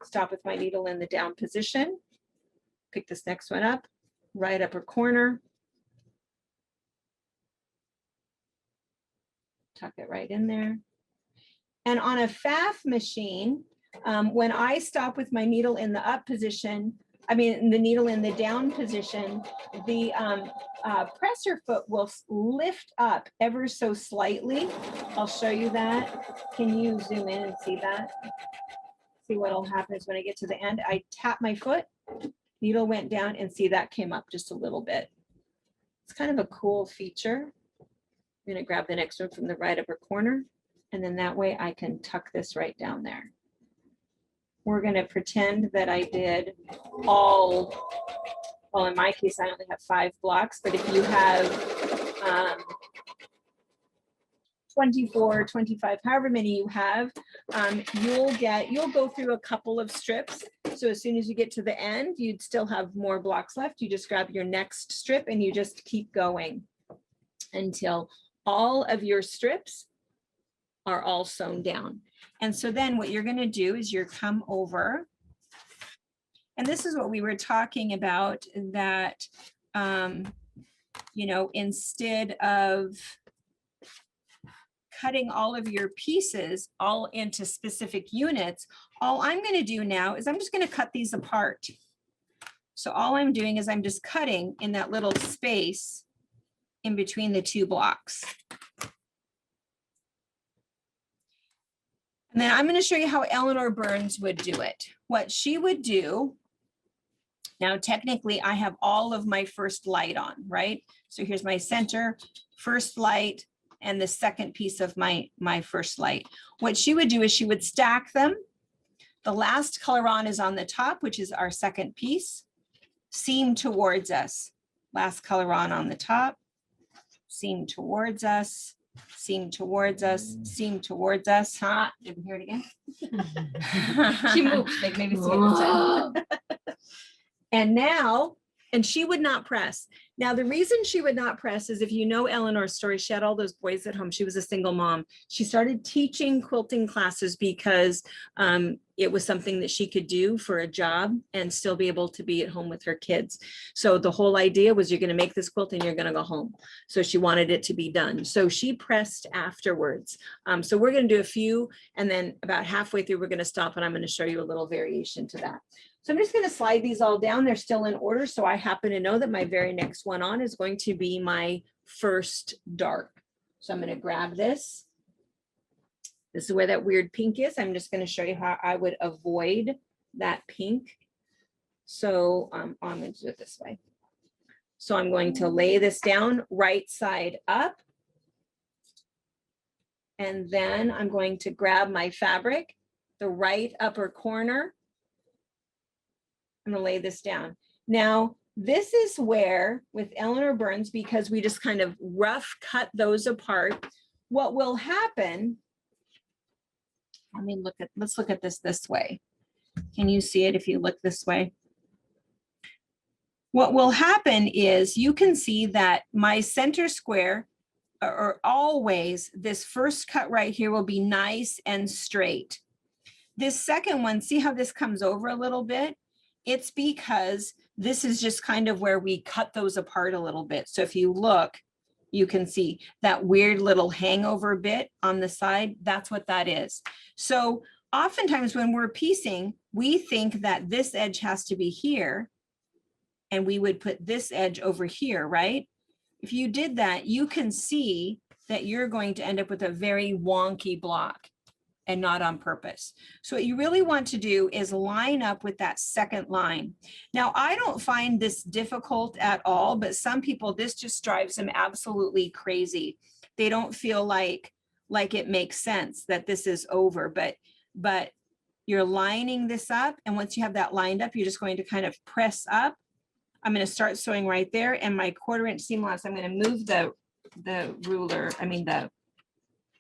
Stop with my needle in the down position. Pick this next one up, right upper corner. Tuck it right in there. And on a FAF machine, when I stop with my needle in the up position, the needle in the down position, the presser foot will lift up ever so slightly. I'll show you that. Can you zoom in and see that? See what'll happen is when I get to the end, I tap my foot, needle went down, and see that came up just a little bit. It's kind of a cool feature. I'm gonna grab the next one from the right upper corner, and then that way I can tuck this right down there. We're gonna pretend that I did all, well, in my case, I only have 5 blocks, but if you have 24, 25, however many you have, you'll go through a couple of strips. So as soon as you get to the end, you'd still have more blocks left. You just grab your next strip and you just keep going until all of your strips are all sewn down. And so then what you're going to do is you're come over, and this is what we were talking about, that instead of cutting all of your pieces all into specific units, all I'm going to do now is I'm just going to cut these apart. So all I'm doing is I'm just cutting in that little space in between the 2 blocks. And then I'm going to show you how Eleanor Burns would do it. What she would do, now technically I have all of my first light on, right? So here's my center, first light, and the second piece of my first light. What she would do is she would stack them. The last color on is on the top, which is our second piece. Seam towards us. Last color on the top. Seam towards us. Seam towards us. Seam towards us. Huh? Did we hear it again? She moved. Like maybe see it. And now, and she would not press. Now, the reason she would not press is, if you know Eleanor's story, she had all those boys at home. She was a single mom. She started teaching quilting classes because it was something that she could do for a job and still be able to be at home with her kids. So the whole idea was, you're going to make this quilt and you're going to go home. So she wanted it to be done. So she pressed afterwards. So we're going to do a few, and then about halfway through, we're going to stop, and I'm going to show you a little variation to that. So I'm just going to slide these all down. They're still in order. So I happen to know that my very next one on is going to be my first dark. So I'm going to grab this. This is where that weird pink is. I'm just going to show you how I would avoid that pink. So I'm going to do it this way. So I'm going to lay this down right side up. And then I'm going to grab my fabric, the right upper corner. I'm going to lay this down. Now, this is where, with Eleanor Burns, because we just kind of rough cut those apart, what will happen, let's look at this way. Can you see it if you look this way? What will happen is, you can see that my center square, or always, this first cut right here will be nice and straight. This second one, see how this comes over a little bit? It's because this is just kind of where we cut those apart a little bit. So if you look, you can see that weird little hangover bit on the side. That's what that is. So oftentimes when we're piecing, we think that this edge has to be here and we would put this edge over here, right? If you did that, you can see that you're going to end up with a very wonky block and not on purpose. So what you really want to do is line up with that second line. Now, I don't find this difficult at all, but some people, this just drives them absolutely crazy. They don't feel like it makes sense that this is over, but you're lining this up. And once you have that lined up, you're just going to kind of press up. I'm going to start sewing right there. And my 1/4 inch seam allowance, I'm going to move the ruler, I mean the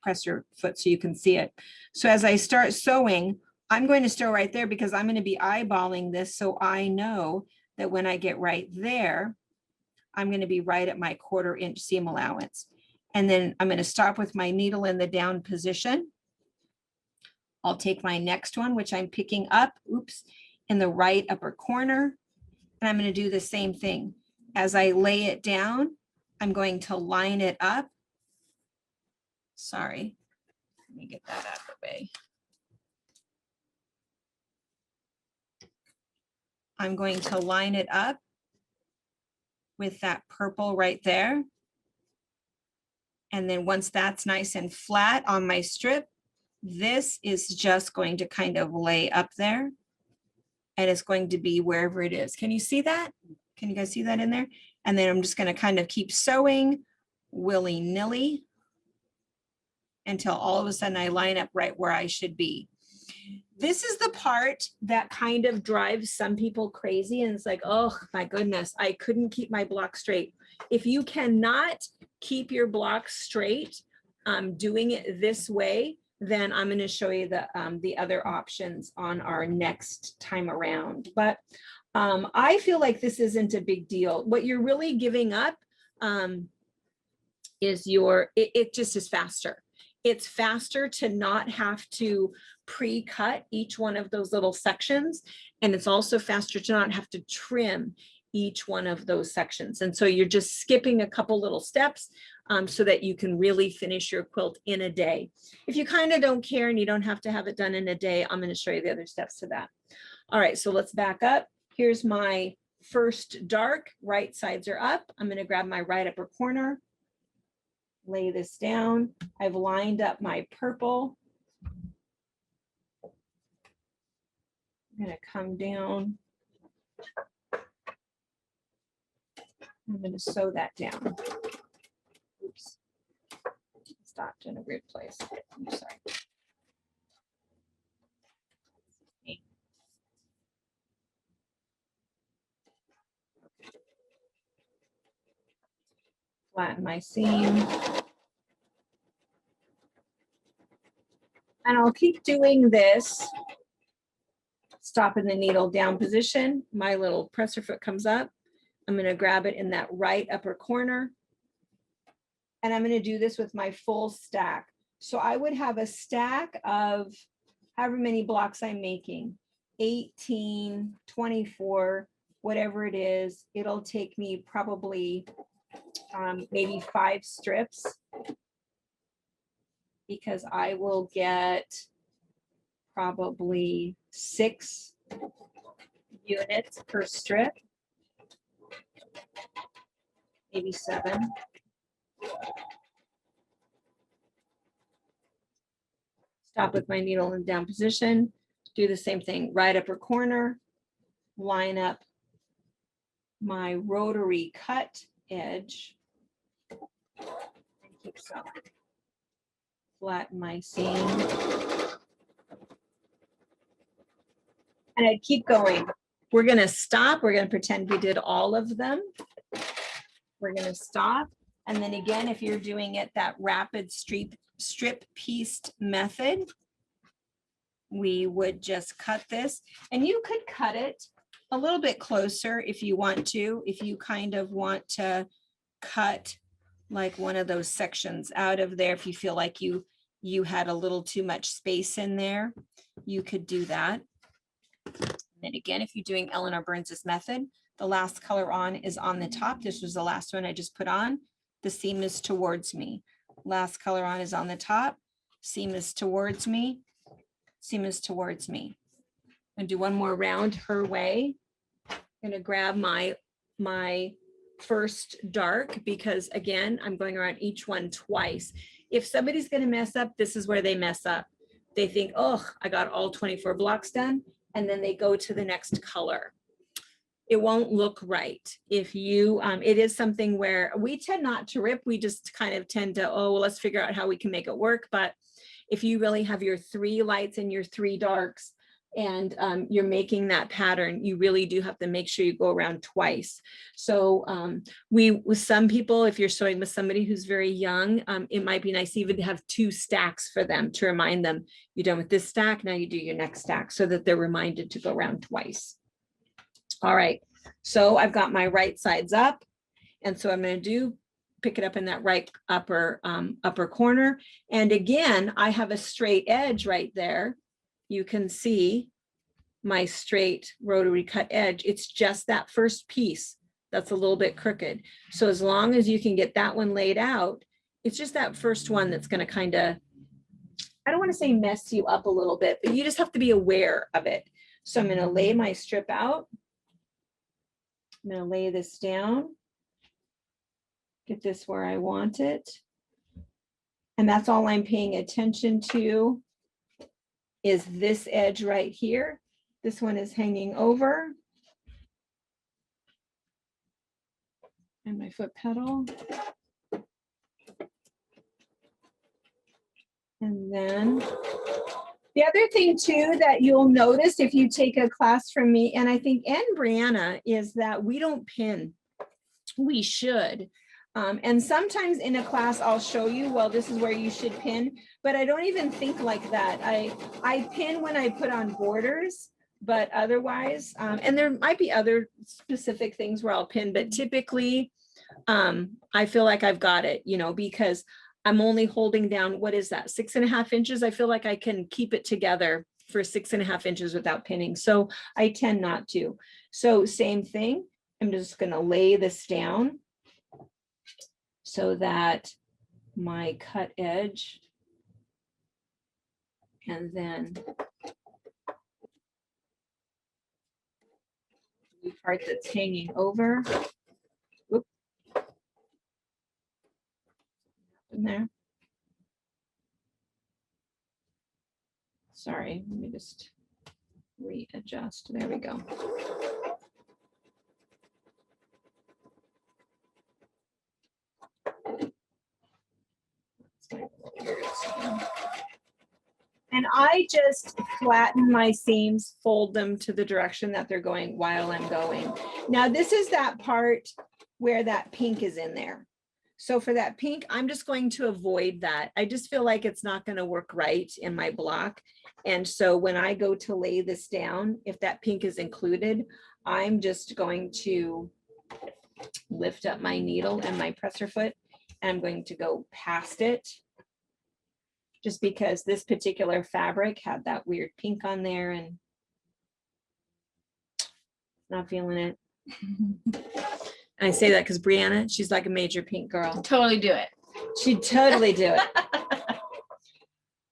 presser foot so you can see it. So as I start sewing, I'm going to start right there because I'm going to be eyeballing this. So I know that when I get right there, I'm going to be right at my 1/4 inch seam allowance. And then I'm going to stop with my needle in the down position. I'll take my next one, which I'm picking up, oops, in the right upper corner. And I'm going to do the same thing. As I lay it down, I'm going to line it up. Sorry, let me get that out of the way. I'm going to line it up with that purple right there. And then once that's nice and flat on my strip, this is just going to kind of lay up there. And it's going to be wherever it is. Can you see that? Can you guys see that in there? And then I'm just going to kind of keep sewing willy-nilly until all of a sudden I line up right where I should be. This is the part that kind of drives some people crazy. And it's like, oh my goodness, I couldn't keep my block straight. If you cannot keep your block straight, doing it this way, then I'm going to show you the other options on our next time around. But I feel like this isn't a big deal. What you're really giving up is it just is faster. It's faster to not have to pre-cut each one of those little sections. And it's also faster to not have to trim each one of those sections. And so you're just skipping a couple little steps so that you can really finish your quilt in a day. If you kind of don't care and you don't have to have it done in a day, I'm going to show you the other steps to that. All right, so let's back up. Here's my first dark, right sides are up. I'm going to grab my right upper corner, lay this down. I've lined up my purple. I'm going to come down. I'm going to sew that down. Oops. Stopped in a weird place. I'm sorry. Flatten my seam. And I'll keep doing this. Stopping the needle down position. My little presser foot comes up. I'm going to grab it in that right upper corner. And I'm going to do this with my full stack. So I would have a stack of however many blocks I'm making, 18, 24, whatever it is. It'll take me probably maybe 5 strips because I will get probably 6 units per strip, maybe 7. Stop with my needle in down position, do the same thing, right upper corner, line up my rotary cut edge, and keep sewing. Flatten my seam. And I'd keep going. We're going to stop. We're going to pretend we did all of them. We're going to stop. And then again, if you're doing it that rapid strip pieced method, we would just cut this. And you could cut it a little bit closer if you want to, if you kind of want to cut like one of those sections out of there. If you feel like you had a little too much space in there, you could do that. And again, if you're doing Eleanor Burns's method, the last color on is on the top. This was the last one I just put on. the seam is towards me. Last color on is on the top, seam is towards me, seam is towards me. And do one more round her way. Gonna grab my first dark, because again, I'm going around each one twice. If somebody's gonna mess up, this is where they mess up. They think, oh, I got all 24 blocks done, and then they go to the next color. It won't look right. If you, it is something where we tend not to rip, we just kind of tend to, oh, well, let's figure out how we can make it work. But if you really have your 3 lights and your 3 darks, and you're making that pattern, you really do have to make sure you go around twice. So with some people, if you're sewing with somebody who's very young, it might be nice even to have 2 stacks for them to remind them, you're done with this stack, now you do your next stack, so that they're reminded to go around twice. All right, so I've got my right sides up, and so I'm going to pick it up in that right upper corner. And again, I have a straight edge right there. You can see my straight rotary cut edge. It's just that first piece that's a little bit crooked. So as long as you can get that one laid out, it's just that first one that's going to kind of, I don't want to say mess you up a little bit, but you just have to be aware of it. So I'm going to lay my strip out. I'm going to lay this down, get this where I want it. And that's all I'm paying attention to is this edge right here. This one is hanging over. And my foot pedal. And then the other thing too that you'll notice if you take a class from me, and I think and Brianna, is that we don't pin. We should. And sometimes in a class, I'll show you, well, this is where you should pin, but I don't even think like that. I pin when I put on borders, but otherwise, and there might be other specific things where I'll pin, but typically, I feel like I've got it, you know, because I'm only holding down, what is that, 6.5 inches? I feel like I can keep it together for 6.5 inches without pinning. So I tend not to. So same thing, I'm just gonna lay this down so that my cut edge, and then the part that's hanging over. Whoop. In there. Sorry, let me just readjust. There we go. And I just flatten my seams, fold them to the direction that they're going while I'm going. Now, this is that part where that pink is in there. So for that pink, I'm just going to avoid that. I just feel like it's not going to work right in my block. And so when I go to lay this down, if that pink is included, I'm just going to lift up my needle and my presser foot, and I'm going to go past it. Just because this particular fabric had that weird pink on there and not feeling it. And I say that because Brianna, she's like a major pink girl. Totally do it. She'd totally do it.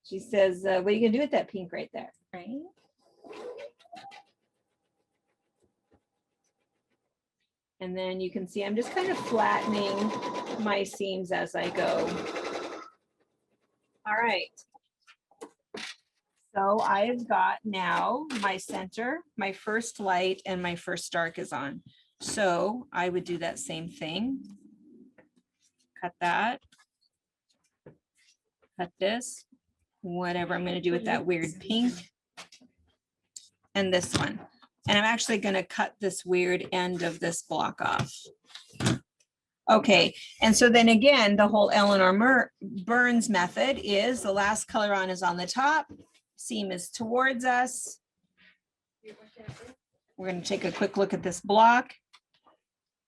She says, what are you gonna do with that pink right there? Right. And then you can see I'm just kind of flattening my seams as I go. All right. So I've got now my center, my first light, and my first dark is on. So I would do that same thing. Cut that. Cut this. Whatever I'm going to do with that weird pink. And this one. And I'm actually going to cut this weird end of this block off. Okay, and so then again, the whole Eleanor Burns method is the last color on is on the top, seam is towards us. We're going to take a quick look at this block.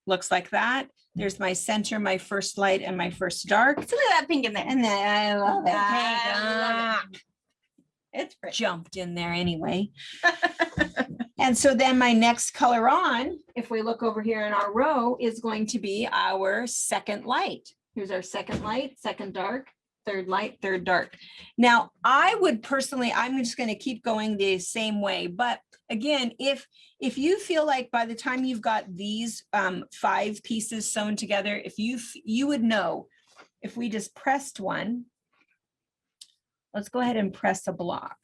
Looks like that. There's my center, my first light, and my first dark. Look at that pink in there. And then I love it. I love It's jumped in there anyway. And so then my next color on, if we look over here in our row, is going to be our second light. Here's our second light, second dark, third light, third dark. Now, I would personally, I'm just going to keep going the same way. But again, if you feel like by the time you've got these 5 pieces sewn together, if you would know if we just pressed one, let's go ahead and press a block.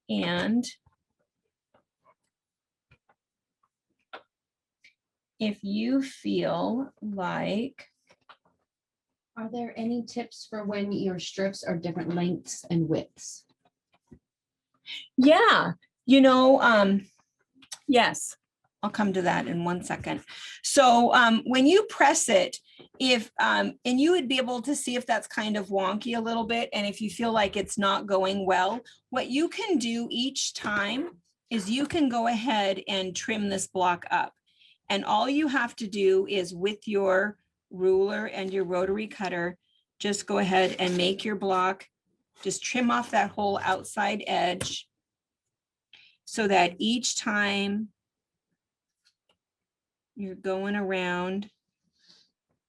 And if you feel like, Are there any tips for when your strips are different lengths and widths? yeah, yes, I'll come to that in 1 second. So when you press it, and you would be able to see if that's kind of wonky a little bit, and if you feel like it's not going well, what you can do each time is you can go ahead and trim this block up. And all you have to do is with your ruler and your rotary cutter, just go ahead and make your block, just trim off that whole outside edge so that each time you're going around,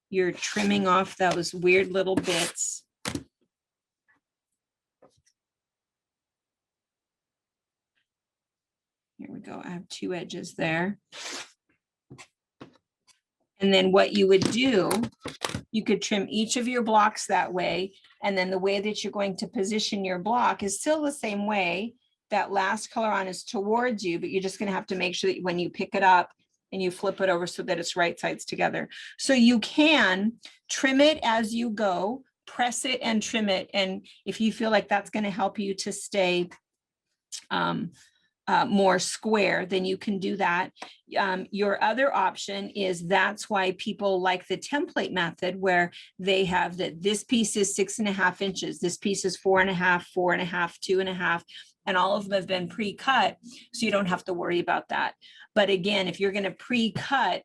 you're trimming off those weird little bits. Here we go. I have 2 edges there. And then what you would do, you could trim each of your blocks that way. And then the way that you're going to position your block is still the same way. That last color on is towards you, but you're just going to have to make sure that when you pick it up and you flip it over so that it's right sides together. So you can trim it as you go, press it and trim it. And if you feel like that's going to help you to stay more square, then you can do that. Your other option is, that's why people like the template method, where they have that this piece is 6.5 inches, this piece is 4.5, 4.5, 2.5, and all of them have been pre-cut, so you don't have to worry about that. But again, if you're going to pre-cut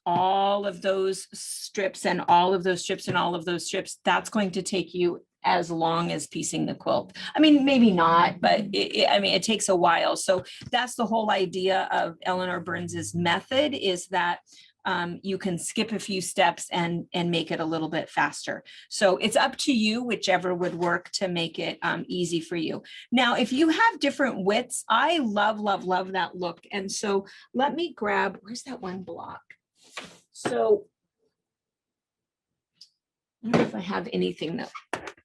all of those strips and all of those strips and all of those strips, that's going to take you as long as piecing the quilt. I mean, maybe not, but it takes a while. So that's the whole idea of Eleanor Burns's method, is that you can skip a few steps and make it a little bit faster. So it's up to you, whichever would work to make it easy for you. Now, if you have different widths, I love, love, love that look. And so let me grab, where's that one block? So I don't know if I have anything that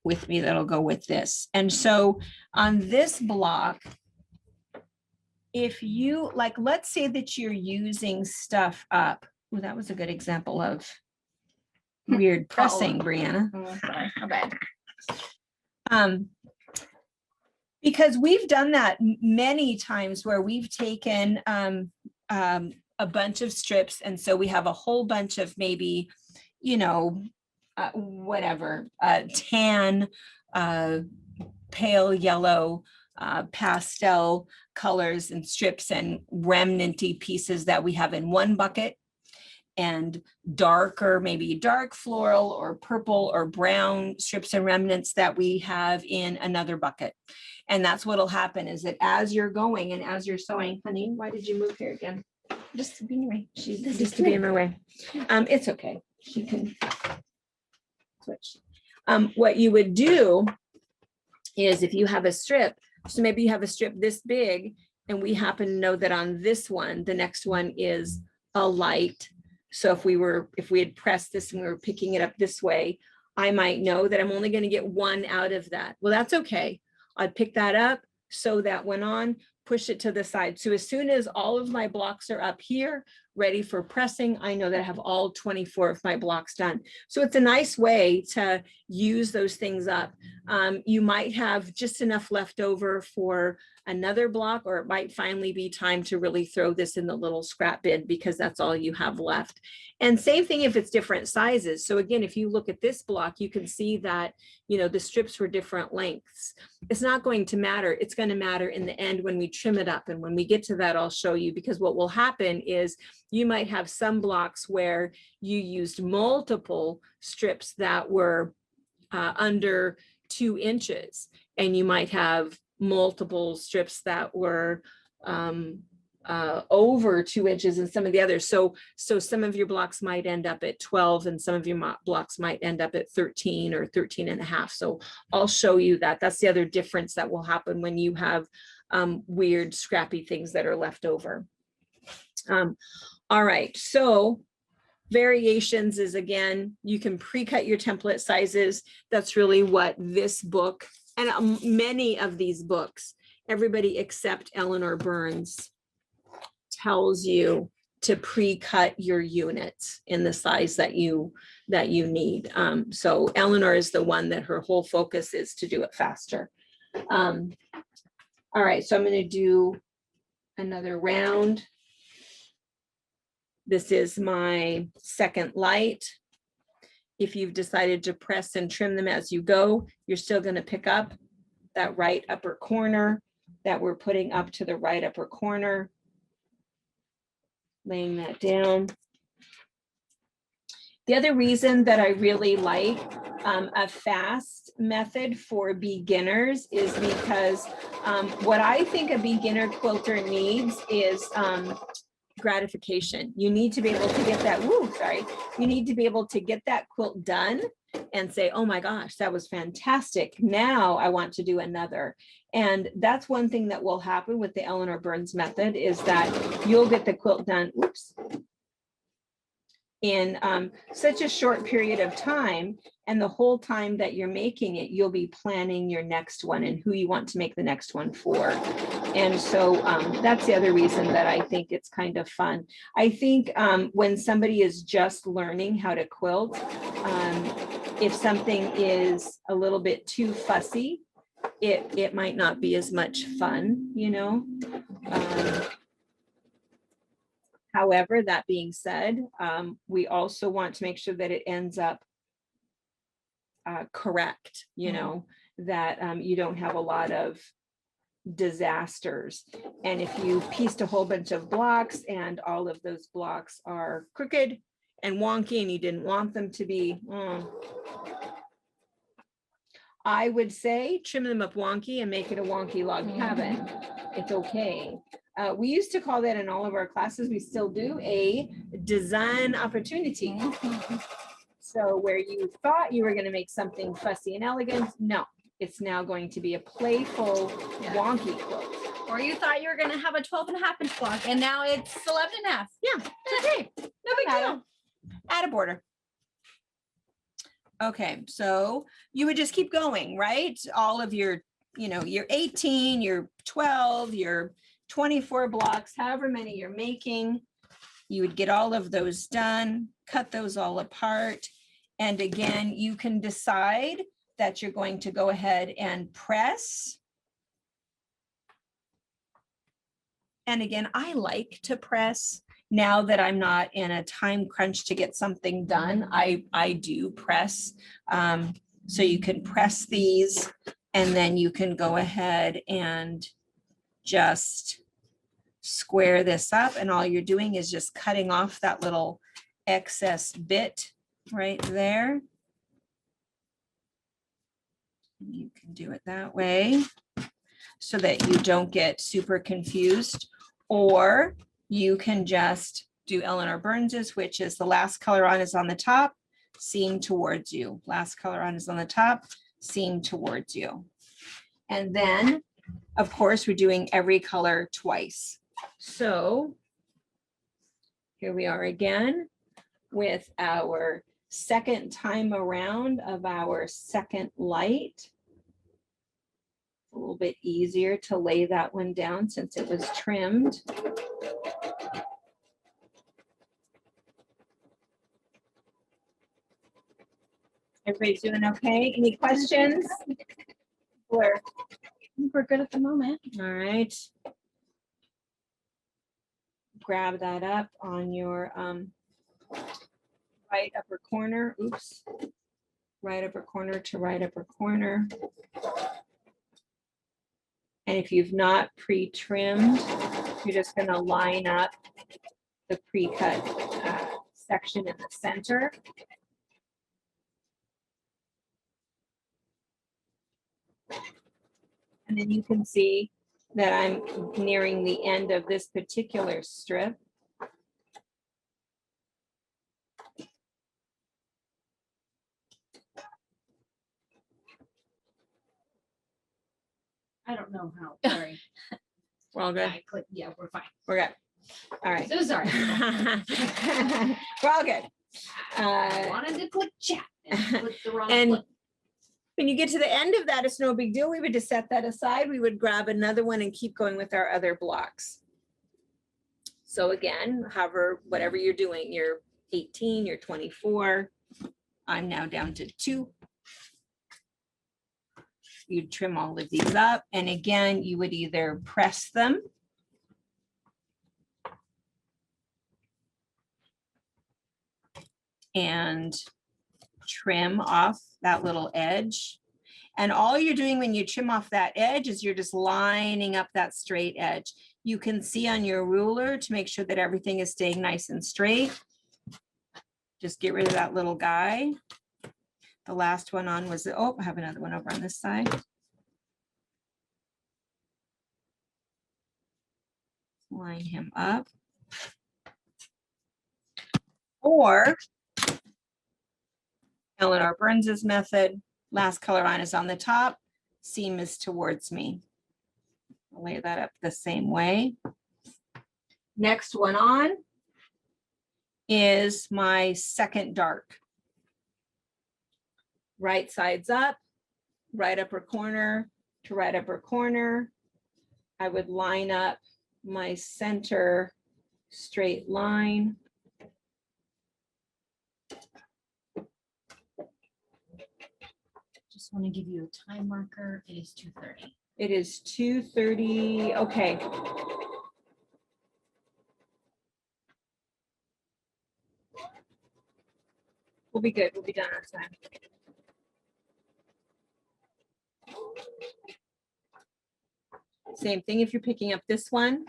with me that'll go with this. And so on this block, if you like, let's say that you're using stuff up. Oh, that was a good example of weird pressing, Brianna. Oh, sorry. My bad. Because we've done that many times where we've taken a bunch of strips, and so we have a whole bunch of maybe, whatever, tan, pale yellow, pastel colors and strips and remnanty pieces that we have in one bucket, and darker, maybe dark floral or purple or brown strips and remnants that we have in another bucket. And that's what'll happen, is that as you're going and as you're sewing, honey, why did you move here again? Just to be in your way. She's just to be in my way. It's okay. She can switch. What you would do is, if you have a strip, so maybe you have a strip this big, and we happen to know that on this one, the next one is a light. So if we had pressed this and we were picking it up this way, I might know that I'm only going to get one out of that. Well, that's okay. I'd pick that up, sew that one on, push it to the side. So as soon as all of my blocks are up here, ready for pressing, I know that I have all 24 of my blocks done. So it's a nice way to use those things up. You might have just enough left over for another block, or it might finally be time to really throw this in the little scrap bin because that's all you have left. And same thing if it's different sizes. So again, if you look at this block, you can see that, the strips were different lengths. It's not going to matter. It's going to matter in the end when we trim it up. And when we get to that, I'll show you, because what will happen is you might have some blocks where you used multiple strips that were under 2 inches, and you might have multiple strips that were over 2 inches and some of the others. So some of your blocks might end up at 12 and some of your blocks might end up at 13 or 13 and a half. So I'll show you that. That's the other difference that will happen when you have weird scrappy things that are left over. All right, so variations is, again, you can pre-cut your template sizes. That's really what this book and many of these books, everybody except Eleanor Burns tells you to pre-cut your units in the size that you need. So Eleanor is the one that her whole focus is to do it faster. All right, so I'm going to do another round. This is my second light. If you've decided to press and trim them as you go, you're still going to pick up that right upper corner that we're putting up to the right upper corner. Laying that down. The other reason that I really like a fast method for beginners is because what I think a beginner quilter needs is gratification. You need to be able to get that, you need to be able to get that quilt done and say, oh my gosh, that was fantastic. Now I want to do another. And that's one thing that will happen with the Eleanor Burns method is that you'll get the quilt done, in such a short period of time. And the whole time that you're making it, you'll be planning your next one and who you want to make the next one for. And so that's the other reason that I think it's kind of fun. I think when somebody is just learning how to quilt, if something is a little bit too fussy, it might not be as much fun, you know. However, that being said, we also want to make sure that it ends up correct, you know, that you don't have a lot of disasters. And if you pieced a whole bunch of blocks and all of those blocks are crooked and wonky and you didn't want them to be, I would say trim them up wonky and make it a wonky log cabin. It's okay. We used to call that in all of our classes, we still do, a design opportunity. So where you thought you were going to make something fussy and elegant, no, it's now going to be a playful wonky quilt. Or you thought you were going to have a 12.5-inch block and now it's 11.5. Yeah, it's okay. No big deal. Add a border. Okay, so you would just keep going, right? All of your, you know, your 18, your 12, your 24 blocks, however many you're making, you would get all of those done, cut those all apart. And again, you can decide that you're going to go ahead and press. And again, I like to press. Now that I'm not in a time crunch to get something done, I do press. So you can press these and then you can go ahead and just square this up. And all you're doing is just cutting off that little excess bit right there. You can do it that way so that you don't get super confused, or you can just do Eleanor Burns's, which is the last color on is on the top, seam towards you. Last color on is on the top, seam towards you. And then, of course, we're doing every color twice. So here we are again with our second time around of our second light. A little bit easier to lay that one down since it was trimmed. Everybody's doing okay? Any questions? We're good at the moment. All right. Grab that up on your right upper corner. Oops. Right upper corner to right upper corner. And if you've not pre-trimmed, you're just going to line up the pre-cut section in the center. And then you can see that I'm nearing the end of this particular strip. I don't know how, sorry. We're all good. I clicked, yeah, we're fine. We're good. All right. So sorry. We're all good. I wanted to click chat and clicked the wrong and click. When you get to the end of that, it's no big deal. We would just set that aside. We would grab another one and keep going with our other blocks. So again, however, whatever you're doing, you're 18, you're 24. I'm now down to 2. You'd trim all of these up. And again, you would either press them and trim off that little edge. And all you're doing when you trim off that edge is you're just lining up that straight edge. You can see on your ruler to make sure that everything is staying nice and straight. Just get rid of that little guy. The last one on was, oh, I have another one over on this side. Line him up. Or Eleanor Burns's method, last color on is on the top, seam is towards me. I'll lay that up the same way. Next one on is my second dark. Right side's up, right upper corner to right upper corner. I would line up my center straight line. Just want to give you a time marker. It is 2:30. It is 2:30. Okay. We'll be good. We'll be done on time. Same thing if you're picking up this one.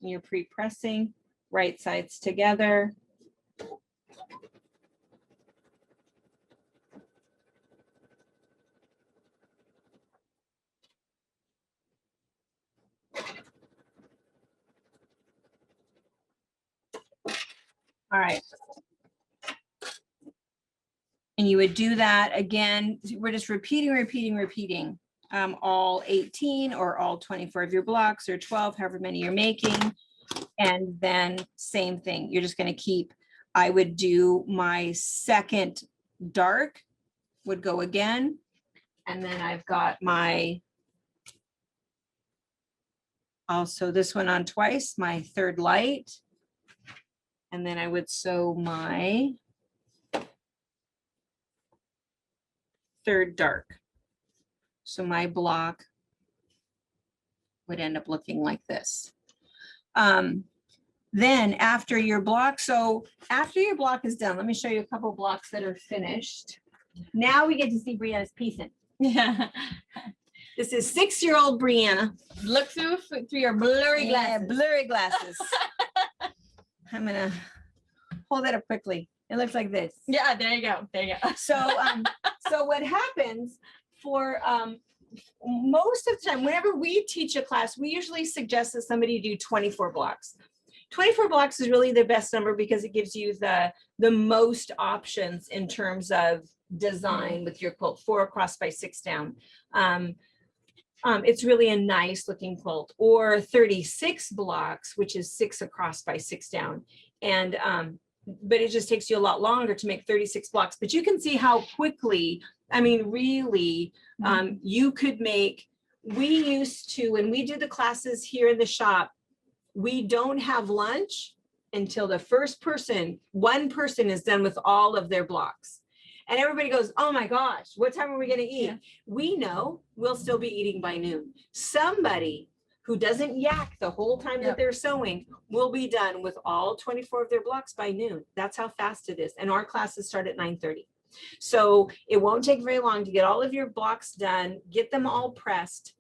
You're pre-pressing, right sides together. All right. And you would do that again. We're just repeating all 18 or all 24 of your blocks or 12, however many you're making. And then same thing. You're just going to keep, I would do my second dark would go again. And then I've got my, also this one on twice, my third light. And then I would sew my third dark. So my block would end up looking like this. Then after your block, so after your block is done, let me show you a couple blocks that are finished. Now we get to see Brianna's piecing. Yeah. This is 6-year-old Brianna. Look through your blurry Yeah, glasses. blurry glasses. I'm gonna hold that up quickly. It looks like this. Yeah, there you go. There you go. So what happens for most of the time, whenever we teach a class, we usually suggest that somebody do 24 blocks. 24 blocks is really the best number because it gives you the most options in terms of design with your quilt, 4 across by 6 down. It's really a nice looking quilt, or 36 blocks, which is 6 across by 6 down. And but it just takes you a lot longer to make 36 blocks. But you can see how quickly, I mean, really, you could make, we used to, when we do the classes here in the shop, we don't have lunch until the first person, one person is done with all of their blocks. And everybody goes, oh my gosh, what time are we going to eat? Yeah. We know we'll still be eating by noon. Somebody who doesn't yak the whole time that they're sewing will be done with all 24 of their blocks by noon. That's how fast it is. And our classes start at 9:30. So it won't take very long to get all of your blocks done, get them all pressed.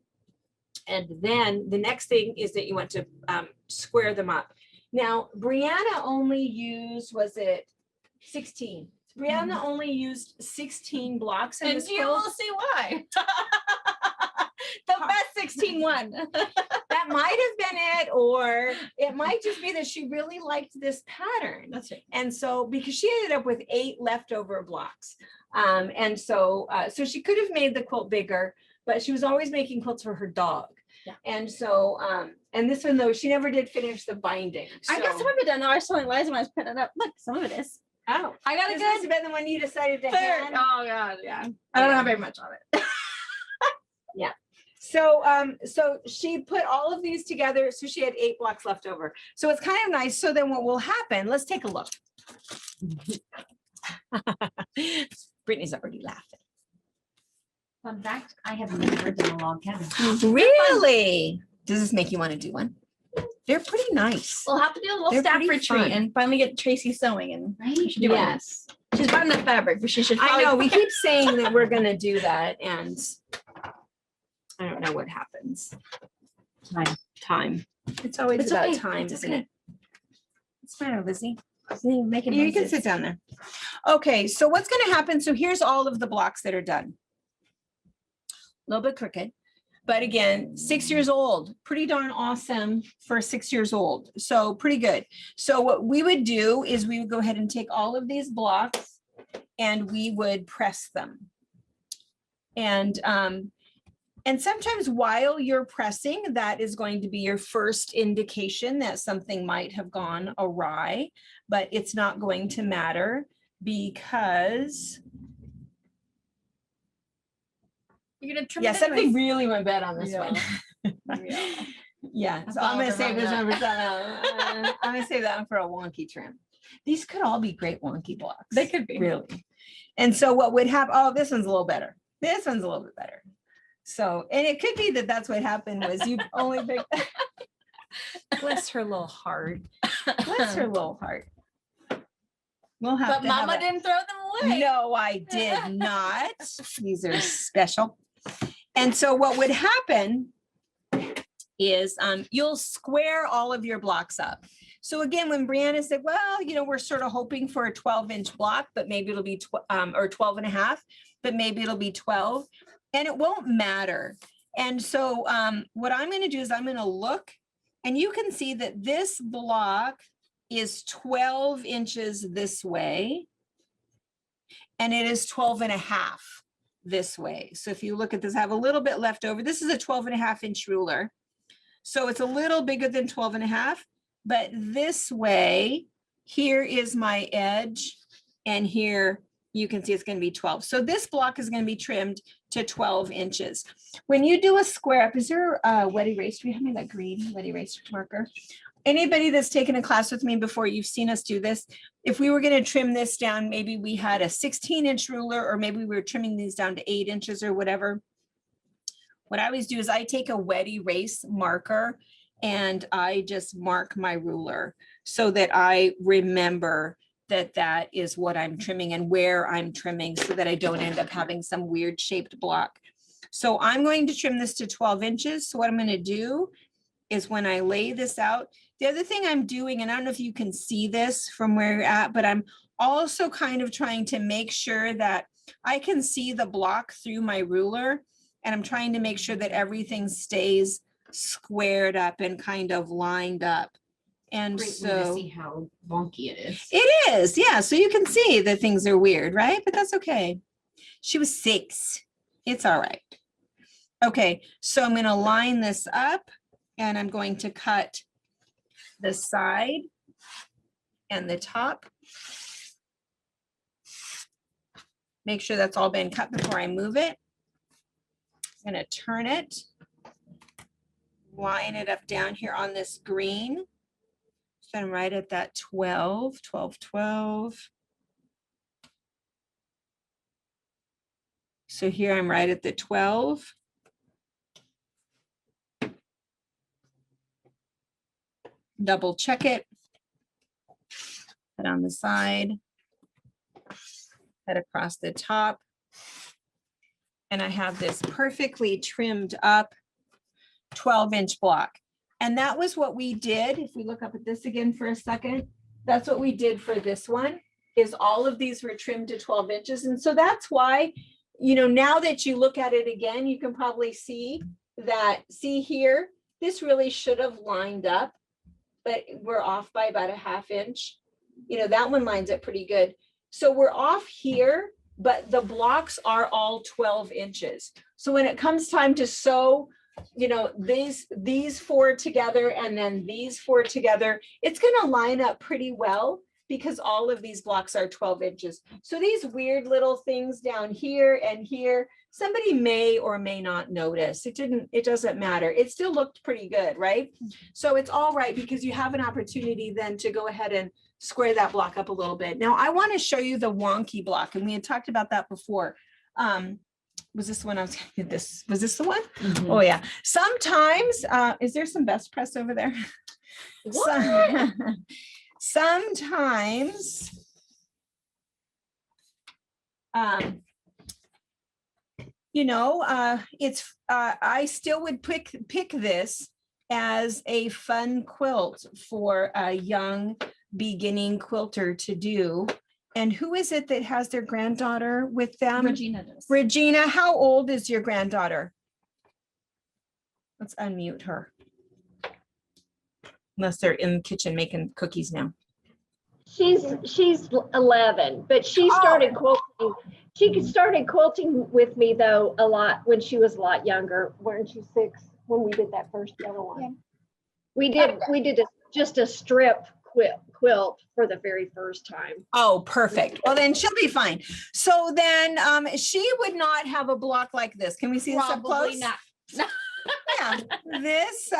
And then the next thing is that you want to square them up. Now, Brianna only used, was it 16? Brianna only used 16 blocks in And this you quilt. will see why. The best 16 won. That might have been it, or it might just be that she really liked this pattern. That's right. And so, because she ended up with 8 leftover blocks. And so, so she could have made the quilt bigger, but she was always making quilts for her dog. Yeah. And so, and this one though, she never did finish the binding. I got So- some of it done. I was telling Liza when I was putting it up. Look, some of it is. Oh, I got a this must good have been the one you decided to third. hand. Oh god, yeah. I don't have very much on it. So, so she put all of these together. So she had 8 blocks left over. So it's kind of nice. So then what will happen? Let's take a look. Brittany's already laughing. Fun fact, I have never done a log cabin. Really? Does this make you want to do one? They're pretty nice. We'll have to do a little They're staff pretty retreat fun. and finally get Tracy sewing, and Right? we should do it. Yes. She's bought enough fabric, but she should. I probably- know, we keep saying that we're gonna do that and I don't know what happens. Time. It's always It's about okay. time, It's isn't okay. it? What's the matter, Lizzie? Making You can noises. sit down there. Okay, so what's gonna happen? So here's all of the blocks that are done. A little bit crooked, but again, 6 years old, pretty darn awesome for 6 years old. So pretty good. So what we would do is we would go ahead and take all of these blocks and we would press them. And sometimes while you're pressing, that is going to be your first indication that something might have gone awry, but it's not going to matter because You're gonna trim yeah, it something anyways. really went bad on this Yeah. one. Yeah. Yeah, I so I'm gonna followed save her this on one for I'm gonna save that one for a wonky trim. These could all be great wonky blocks. They could be. Really. And so what would happen, oh, this one's a little better. This one's a little bit better. So, and it could be that that's what happened was you only picked. Bless her little heart. Bless her little heart. We'll have But to have Mama a- didn't throw them away. No, I did not. These are special. And so what would happen is you'll square all of your blocks up. So again, when Brianna said, well, you know, we're sort of hoping for a 12-inch block, but maybe it'll be or 12 and a half, but maybe it'll be 12 and it won't matter. And so what I'm going to do is I'm going to look and you can see that this block is 12 inches this way and it is 12 and a half this way. So if you look at this, I have a little bit left over. This is a 12 and a half inch ruler. So it's a little bigger than 12 and a half, but this way, here is my edge and here you can see it's going to be 12. So this block is going to be trimmed to 12 inches. When you do a square up, is there a wet erase? Do we have that green wet erase marker? Anybody that's taken a class with me before, you've seen us do this. If we were going to trim this down, maybe we had a 16-inch ruler, or maybe we were trimming these down to 8 inches or whatever. What I always do is I take a wet erase marker and I just mark my ruler so that I remember that that is what I'm trimming and where I'm trimming so that I don't end up having some weird shaped block. So I'm going to trim this to 12 inches. So what I'm going to do is when I lay this out, the other thing I'm doing, and I don't know if you can see this from where you're at, but I'm also kind of trying to make sure that I can see the block through my ruler. And I'm trying to make sure that everything stays squared up and kind of lined up. And Great way to so see how wonky it is. it is, yeah. So you can see that things are weird, right? But that's okay. She was 6. It's all right. Okay, so I'm going to line this up and I'm going to cut the side and the top. Make sure that's all been cut before I move it. I'm going to turn it, line it up down here on this green. So I'm right at that 12, 12, 12. So here I'm right at the 12. Double check it. Put on the side. Cut across the top. And I have this perfectly trimmed up 12-inch block. And that was what we did. If we look up at this again for a second, that's what we did for this one, is all of these were trimmed to 12 inches. And so that's why, you know, now that you look at it again, you can probably see that, see here, this really should have lined up, but we're off by about a 1/2 inch. You know, that one lines up pretty good. So we're off here, but the blocks are all 12 inches. So when it comes time to sew, you know, these 4 together and then these 4 together, it's gonna line up pretty well because all of these blocks are 12 inches. So these weird little things down here and here, somebody may or may not notice. It doesn't matter. It still looked pretty good, right? So it's all right because you have an opportunity then to go ahead and square that block up a little bit. Now I want to show you the wonky block, and we had talked about that before. Was this one I was was this the one? Oh yeah. Sometimes, is there some best press over there? Sometimes, you know, it's, I still would pick this as a fun quilt for a young beginning quilter to do. And who is it that has their granddaughter with them? Regina does. Regina, how old is your granddaughter? Let's unmute her. Unless they're in the kitchen making cookies now. She's 11, but she started quilting. She started quilting with me though a lot when she was a lot younger. Weren't you 6 when we did that first yellow one? Yeah. We did just a strip quilt for the very first time. Oh, perfect. Well, then she'll be fine. So then she would not have a block like this. Can we see this up Probably close? not. Yeah, this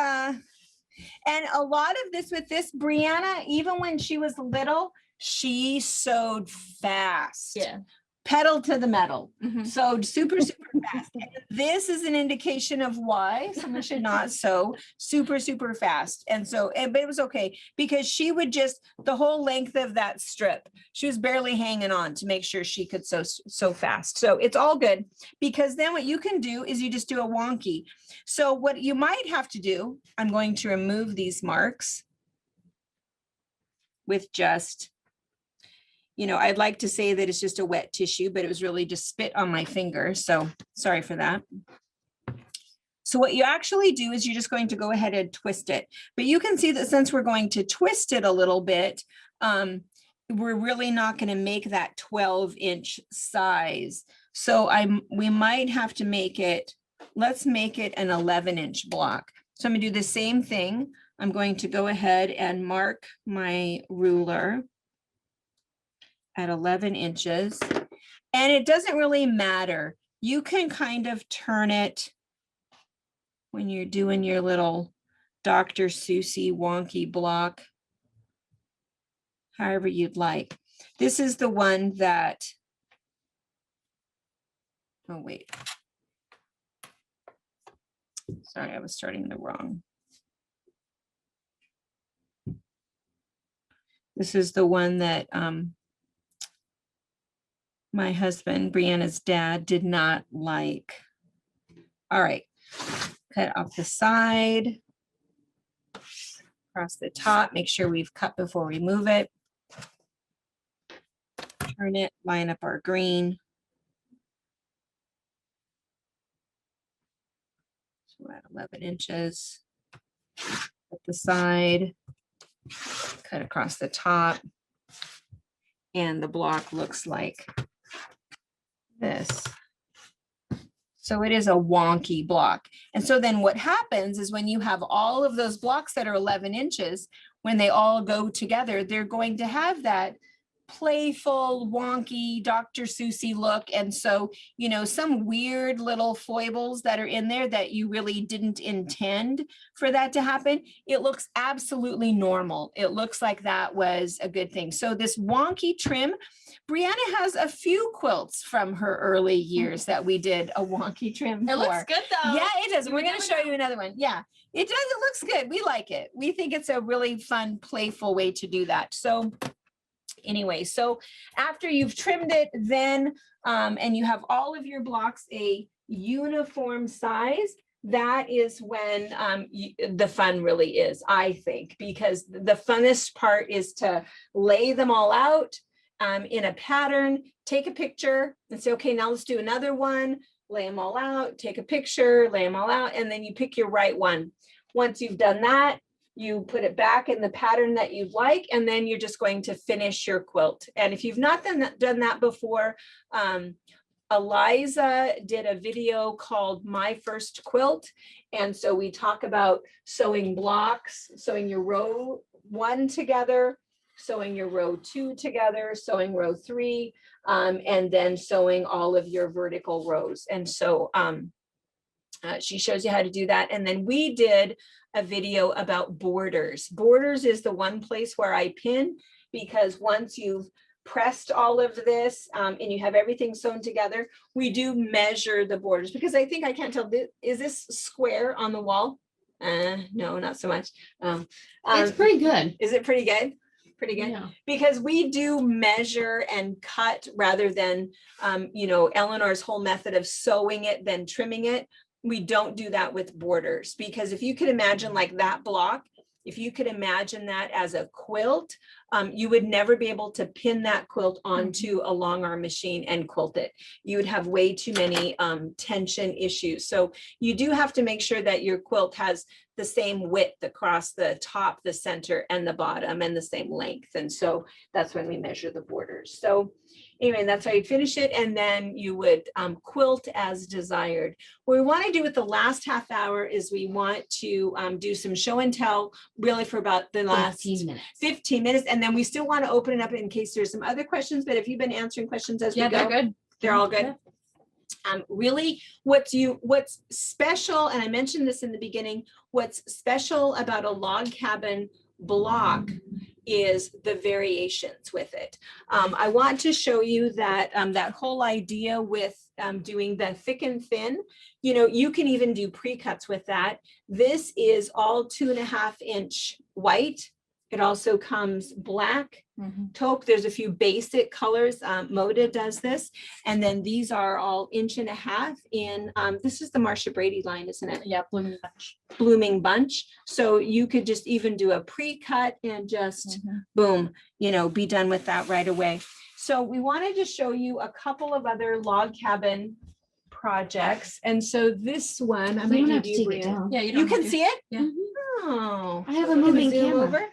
and a lot of this with this, Brianna, even when she was little, she sewed fast. Yeah. Pedal to the metal. Mhm. Sewed super fast. And this is an indication of why someone should not sew super fast. And so, but it was okay because she would just, the whole length of that strip, she was barely hanging on to make sure she could sew so fast. So it's all good because then what you can do is you just do a wonky. So what you might have to do, I'm going to remove these marks with just, you know, I'd like to say that it's just a wet tissue, but it was really just spit on my finger. So sorry for that. So what you actually do is you're just going to go ahead and twist it. But you can see that since we're going to twist it a little bit, we're really not going to make that 12-inch size. So we might have to make it, let's make it an 11-inch block. So I'm going to do the same thing. I'm going to go ahead and mark my ruler at 11 inches. And it doesn't really matter. You can kind of turn it when you're doing your little Dr. Seussy wonky block, however you'd like. This is the one that, oh wait. Sorry, I was starting the wrong. This is the one that my husband, Brianna's dad, did not like. All right, cut off the side, across the top, make sure we've cut before we move it. Turn it, line up our green. So we're at 11 inches. Cut the side, cut across the top. And the block looks like this. So it is a wonky block. And so then what happens is when you have all of those blocks that are 11 inches, when they all go together, they're going to have that playful, wonky, Dr. Seussy look. And so, you know, some weird little foibles that are in there that you really didn't intend for that to happen. It looks absolutely normal. It looks like that was a good thing. So this wonky trim, Brianna has a few quilts from her early years that we did a wonky trim It for. looks good though. Yeah, it does. You We're would going to never show you another one. Yeah, it does. It looks good. We like it. We think it's a really fun, playful way to do that. So anyway, so after you've trimmed it, then, and you have all of your blocks a uniform size, that is when the fun really is, I think, because the funnest part is to lay them all out in a pattern, take a picture and say, okay, now let's do another one. lay them all out, take a picture, lay them all out, and then you pick your right one. Once you've done that, you put it back in the pattern that you'd like, and then you're just going to finish your quilt. And if you've not done that before, Eliza did a video called My First Quilt. And so we talk about sewing blocks, sewing your row 1 together, sewing your row 2 together, sewing row 3, and then sewing all of your vertical rows. And so she shows you how to do that. And then we did a video about borders. Borders is the one place where I pin, because once you've pressed all of this and you have everything sewn together, we do measure the borders, because I think I can't tell, is this square on the wall? No, not so much. It's pretty good. Is it pretty good? Pretty good. Yeah. Because we do measure and cut rather than, you know, Eleanor's whole method of sewing it, then trimming it. We don't do that with borders, because if you could imagine like that block, if you could imagine that as a quilt, you would never be able to pin that quilt onto a long arm machine and quilt it. You would have way too many tension issues. So you do have to make sure that your quilt has the same width across the top, the center, and the bottom, and the same length. And so that's when we measure the borders. So anyway, that's how you finish it. And then you would quilt as desired. What we want to do with the last half hour is we want to do some show and tell, really for about the last 15 minutes. And then we still want to open it up in case there's some other questions. But if you've been answering questions as we go, they're good. They're all good. Really, what's special, and I mentioned this in the beginning, what's special about a log cabin block is the variations with it. I want to show you that that whole idea with doing the thick and thin, you know, you can even do pre-cuts with that. This is all 2.5 inch white. It also comes black, taupe. There's a few basic colors. Moda does this. And then these are all 1.5 inch in, this is the Marcia Brady line, isn't it? Yeah, blooming bunch. Blooming bunch. So you could just even do a pre-cut and just boom, you know, be done with that right away. So we wanted to show you a couple of other log cabin projects. And so this one, I might need you, Brianna. Yeah, You can see it? Yeah. Oh. I have a Can we moving zoom camera. over?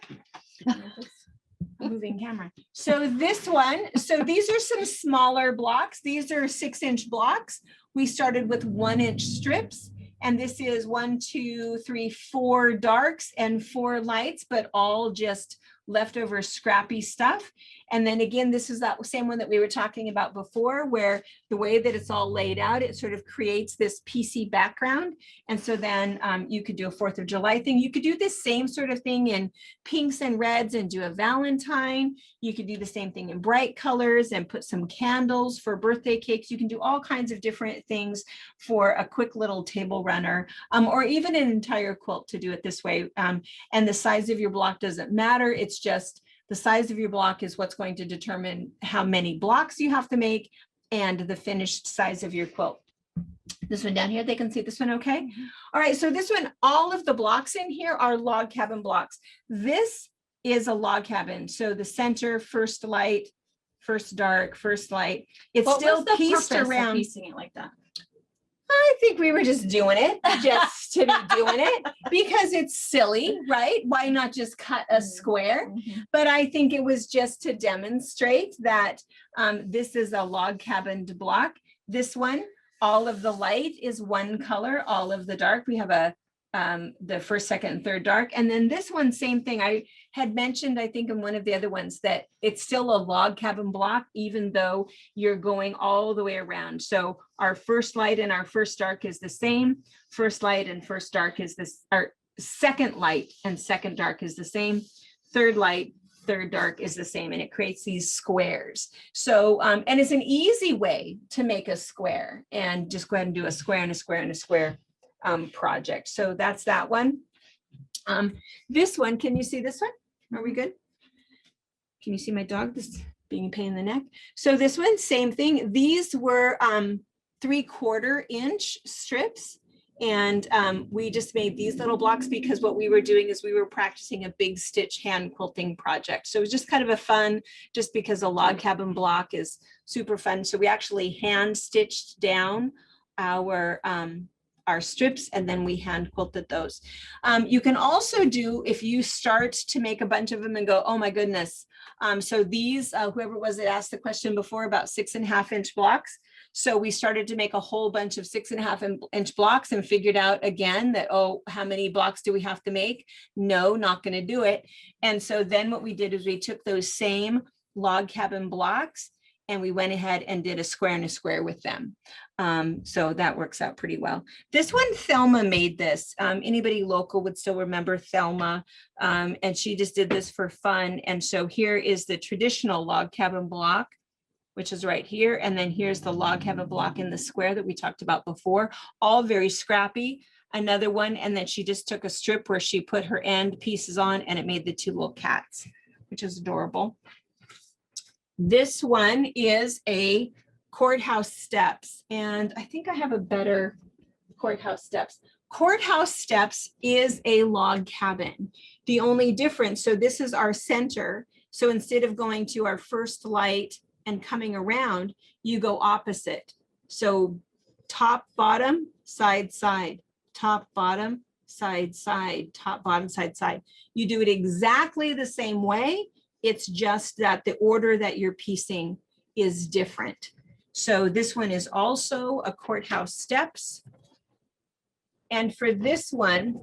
Moving camera. So this one, so these are some smaller blocks. These are 6 inch blocks. We started with 1 inch strips, and this is 1, 2, 3, 4 darks and 4 lights, but all just leftover scrappy stuff. And then again, this is that same one that we were talking about before, where the way that it's all laid out, it sort of creates this PC background. And so then you could do a 4th of July thing. You could do this same sort of thing in pinks and reds and do a Valentine. You could do the same thing in bright colors and put some candles for birthday cakes. You can do all kinds of different things for a quick little table runner, or even an entire quilt to do it this way. And the size of your block doesn't matter. It's just the size of your block is what's going to determine how many blocks you have to make and the finished size of your quilt. This one down here, they can see this one okay? All right, so this one, all of the blocks in here are log cabin blocks. This is a log cabin. So the center, first light, first dark, first light. It's What still was the pieced purpose of around. piecing it like that? I think we were just doing it just to be doing it because it's silly, right? Why not just cut a square? But I think it was just to demonstrate that this is a log cabined block. This one, all of the light is one color, all of the dark. We have a the first, second, and third dark. And then this one, same thing. I had mentioned, I think in one of the other ones, that it's still a log cabin block, even though you're going all the way around. So our first light and our first dark is the same. First light and first dark is this, our second light and second dark is the same. Third light, third dark is the same, and it creates these squares. So, and it's an easy way to make a square, and just go ahead and do a square and a square and a square project. So that's that one. This one, can you see this one? Are we good? Can you see my dog? This is being a pain in the neck. So this one, same thing. These were 3/4 inch strips. And we just made these little blocks because what we were doing is we were practicing a big stitch hand quilting project. So it was just kind of a fun, just because a log cabin block is super fun. So we actually hand stitched down our strips, and then we hand quilted those. You can also do, if you start to make a bunch of them and go, oh my goodness. So these, whoever was it asked the question before about 6.5 inch blocks. So we started to make a whole bunch of 6.5 inch blocks and figured out again that, oh, how many blocks do we have to make? No, not going to do it. And so then what we did is we took those same log cabin blocks and we went ahead and did a square and a square with them. So that works out pretty well. This one, Thelma made this. Anybody local would still remember Thelma. And she just did this for fun. And so here is the traditional log cabin block, which is right here. And then here's the log cabin block in the square that we talked about before, all very scrappy. Another one, and then she just took a strip where she put her end pieces on and it made the two little cats, which is adorable. This one is a courthouse steps, and I think I have a better courthouse steps. Courthouse steps is a log cabin. The only difference, so this is our center. So instead of going to our first light and coming around, you go opposite. So top, bottom, side, side, top, bottom, side, side, top, bottom, side, side. You do it exactly the same way. It's just that the order that you're piecing is different. So this one is also a courthouse steps. And for this one,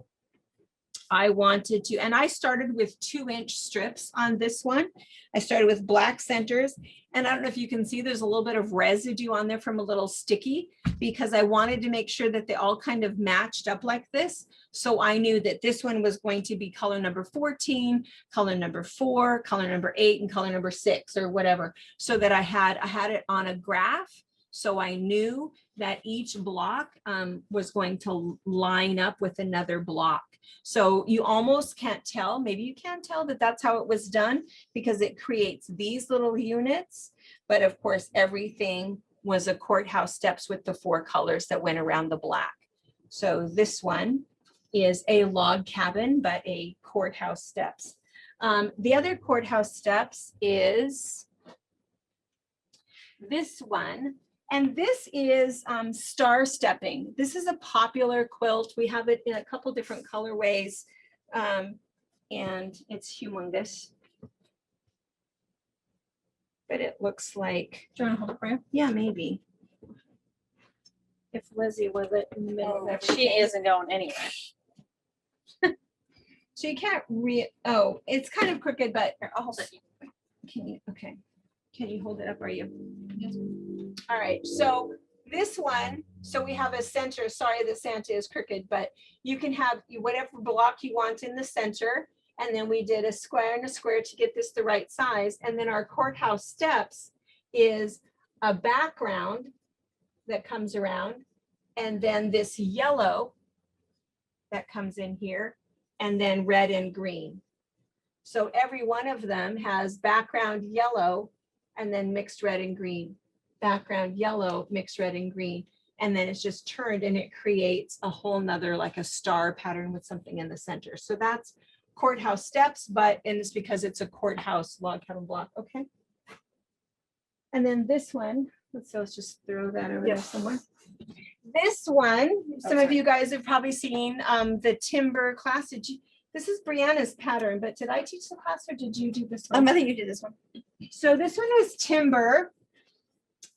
I wanted to, and I started with 2-inch strips on this one. I started with black centers, and I don't know if you can see there's a little bit of residue on there from a little sticky, because I wanted to make sure that they all kind of matched up like this. So I knew that this one was going to be color number 14, color number 4, color number 8, and color number 6 or whatever, so that I had it on a graph. So I knew that each block was going to line up with another block. So you almost can't tell, maybe you can tell that that's how it was done, because it creates these little units. But of course, everything was a courthouse steps with the 4 colors that went around the black. So this one is a log cabin, but a courthouse steps. The other courthouse steps is this one. And this is star stepping. This is a popular quilt. We have it in a couple different colorways, and it's humongous. But it looks like, Do you want to hold it for you? yeah, maybe. If Lizzie was it in the middle of everything. She isn't going anywhere. So you can't oh, it's kind of crooked, but here, I'll hold it. Can you, okay. Can you hold it up, are you? Yes. All right, so this one, so we have a center, sorry that Santa is crooked, but you can have whatever block you want in the center. And then we did a square and a square to get this the right size. And then our courthouse steps is a background that comes around. And then this yellow that comes in here, and then red and green. So every one of them has background yellow and then mixed red and green. Background yellow, mixed red and green. And then it's just turned and it creates a whole nother, like a star pattern with something in the center. So that's courthouse steps, but, and it's because it's a courthouse log cabin block, okay? And then this one, let's just throw that over there somewhere. This one, some of you guys have probably seen the timber class. This is Brianna's pattern, but did I teach the class or did you do this one? I think you did this one. So this one was timber.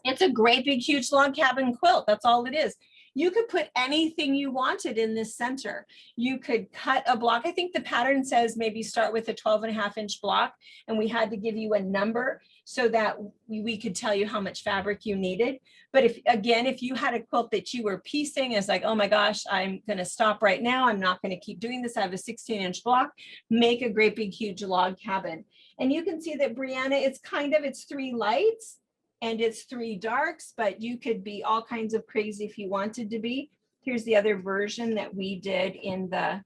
It's a great big huge log cabin quilt. That's all it is. You could put anything you wanted in this center. You could cut a block. I think the pattern says maybe start with a 12.5 inch block, and we had to give you a number so that we could tell you how much fabric you needed. But if you had a quilt that you were piecing, it's like, oh my gosh, I'm going to stop right now. I'm not going to keep doing this. I have a 16 inch block, make a great big huge log cabin. And you can see that Brianna, it's 3 lights. And it's 3 darks, but you could be all kinds of crazy if you wanted to be. Here's the other version that we did in the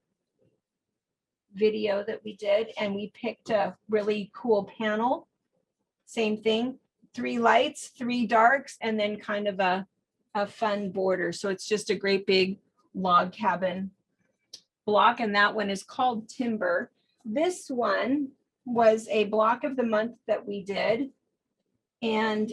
video that we did. And we picked a really cool panel. Same thing, 3 lights, 3 darks, and then kind of a fun border. So it's just a great big log cabin block. And that one is called Timber. This one was a block of the month that we did. And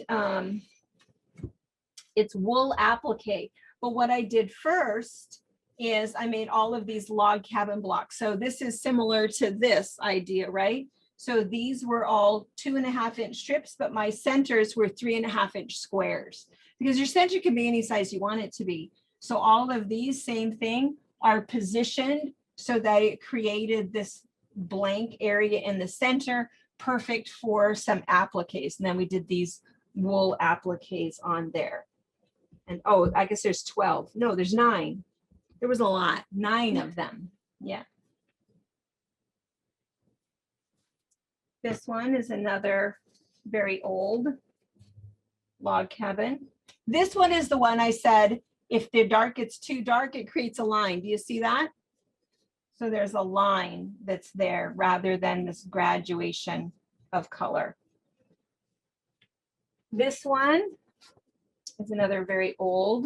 It's wool applique. But what I did first is I made all of these log cabin blocks. So this is similar to this idea, right? So these were all 2.5-inch strips, but my centers were 3.5-inch squares, because your center can be any size you want it to be. So all of these, same thing, are positioned so that it created this blank area in the center, perfect for some appliques. And then we did these wool appliques on there. And oh, I guess there's 12. No, there's 9. There was a lot, 9 of them. Yeah. This one is another very old log cabin. This one is the one I said, if the dark gets too dark, it creates a line. Do you see that? So there's a line that's there rather than this graduation of color. This one is another very old.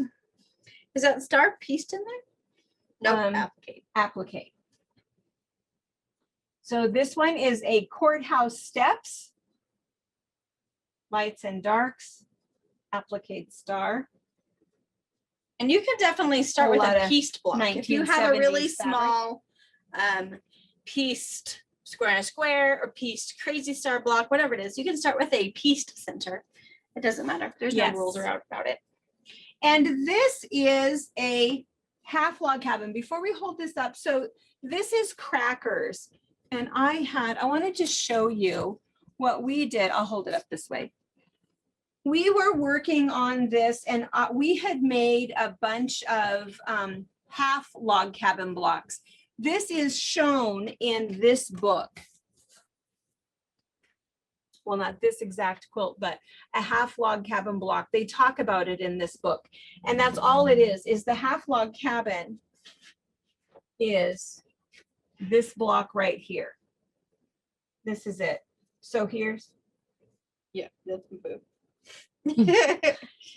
Is that star pieced in there? No, applique. Applique. So this one is a courthouse steps, lights and darks, applique star. And you can definitely start with A lot a of pieced block. If you have a really 1970s fabric. small pieced square and a square or pieced crazy star block, whatever it is, you can start with a pieced center. It doesn't matter. There's Yes. no rules about it. And this is a half log cabin. Before we hold this up, so this is crackers. And I wanted to show you what we did. I'll hold it up this way. We were working on this and we had made a bunch of half log cabin blocks. This is shown in this book. Well, not this exact quilt, but a half log cabin block. They talk about it in this book. And that's all it is the half log cabin is this block right here. This is it. So here's, yeah, that's my boob.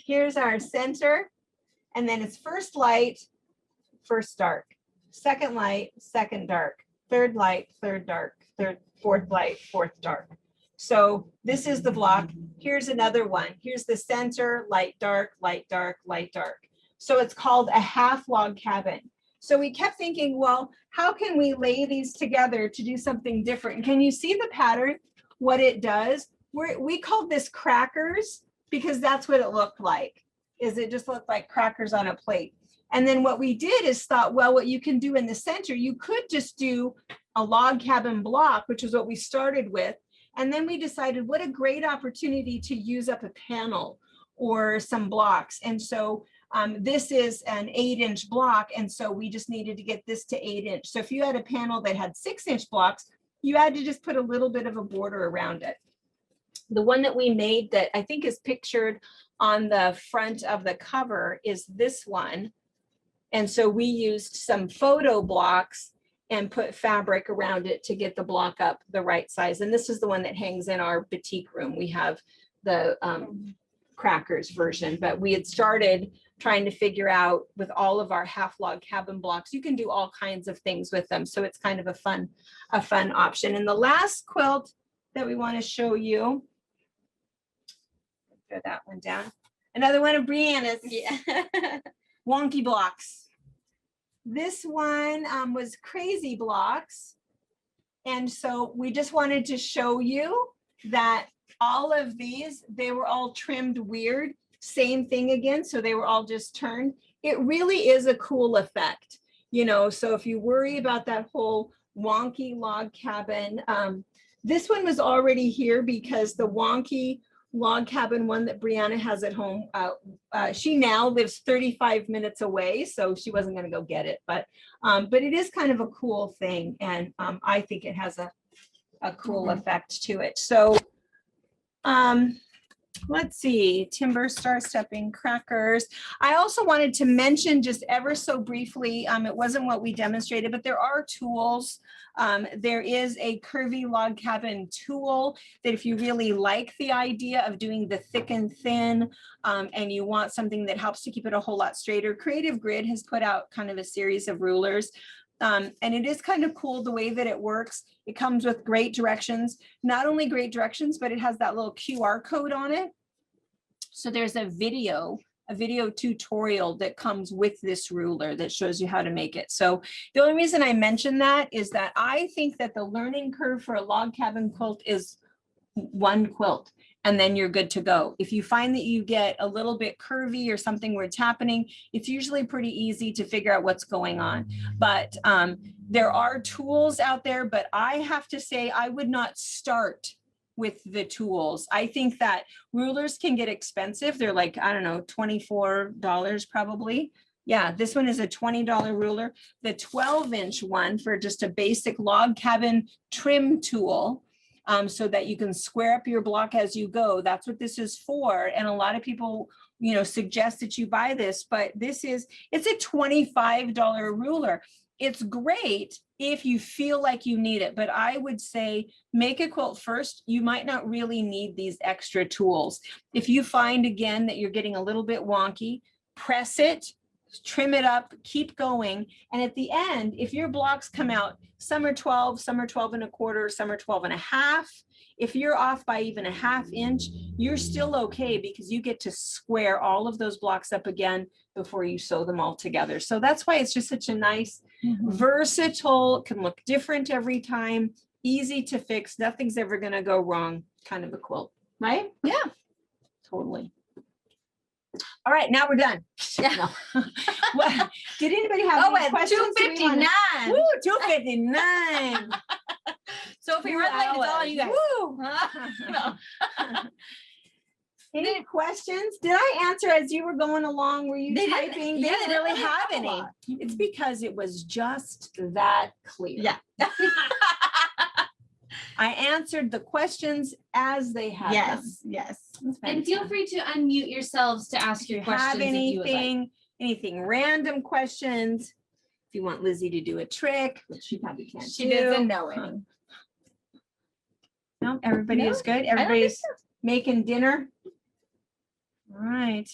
Here's our center. And then it's first light, first dark, second light, second dark, third light, third dark, fourth light, fourth dark. So this is the block. Here's another one. Here's the center, light, dark, light, dark, light, dark. So it's called a half log cabin. So we kept thinking, well, how can we lay these together to do something different? Can you see the pattern, what it does? We called this crackers because that's what it looked like, is it just looked like crackers on a plate. And then what we did is thought, well, what you can do in the center, you could just do a log cabin block, which is what we started with. And then we decided what a great opportunity to use up a panel or some blocks. And so this is an 8-inch block. And so we just needed to get this to 8-inch. So if you had a panel that had 6-inch blocks, you had to just put a little bit of a border around it. The one that we made that I think is pictured on the front of the cover is this one. And so we used some photo blocks and put fabric around it to get the block up the right size. And this is the one that hangs in our boutique room. We have the crackers version, but we had started trying to figure out with all of our half log cabin blocks, you can do all kinds of things with them. So it's kind of a fun option. And the last quilt that we want to show you, throw that one down. Another one of Brianna's. Yeah. Wonky blocks. This one was crazy blocks. And so we just wanted to show you that all of these, they were all trimmed weird. Same thing again. So they were all just turned. It really is a cool effect, you know. So if you worry about that whole wonky log cabin, this one was already here because the wonky log cabin one that Brianna has at home, she now lives 35 minutes away, so she wasn't going to go get it, but it is kind of a cool thing, and I think it has a cool effect to it. So let's see, timber, star stepping, crackers. I also wanted to mention just ever so briefly, it wasn't what we demonstrated, but there are tools. There is a curvy log cabin tool that if you really like the idea of doing the thick and thin and you want something that helps to keep it a whole lot straighter, Creative Grid has put out kind of a series of rulers. And it is kind of cool the way that it works. It comes with great directions, not only great directions, but it has that little QR code on it. So there's a video a video tutorial that comes with this ruler that shows you how to make it. So the only reason I mention that is that I think that the learning curve for a log cabin quilt is one quilt, and then you're good to go. If you find that you get a little bit curvy or something where it's happening, it's usually pretty easy to figure out what's going on. But there are tools out there, but I have to say I would not start with the tools. I think that rulers can get expensive. They're like, I don't know, $24 probably. Yeah, this one is a $20 ruler. The 12-inch one for just a basic log cabin trim tool, so that you can square up your block as you go. That's what this is for. And a lot of people, you know, suggest that you buy this, but it's a $25 ruler. It's great if you feel like you need it, but I would say make a quilt first. You might not really need these extra tools. If you find again that you're getting a little bit wonky, press it, trim it up, keep going. And at the end, if your blocks come out, some are 12, some are 12 and a quarter, some are 12 and a half. If you're off by even a ½ inch, you're still okay because you get to square all of those blocks up again before you sew them all together. So that's why it's just such a nice, versatile, can look different every time, easy to fix. Nothing's ever going to go wrong kind of a quilt, right? Yeah. Totally. All right, now we're done. Yeah. What, did anybody have Oh, any at questions? 2:59. Woo, 2:59. So if you're late, it's all you guys. Woo. No. Any questions? Did I answer as you were going along? Were you They didn't- typing? They yeah, didn't they really didn't have have a any. lot. It's because it was just that clear. Yeah. I answered the questions as they had them. Yes. And feel free to unmute yourselves to ask your If you have questions if you would like. anything random questions, if you want Lizzie to do a trick, which she probably can't She do. doesn't know any. No, everybody is good. don't think Everybody's making dinner. All right.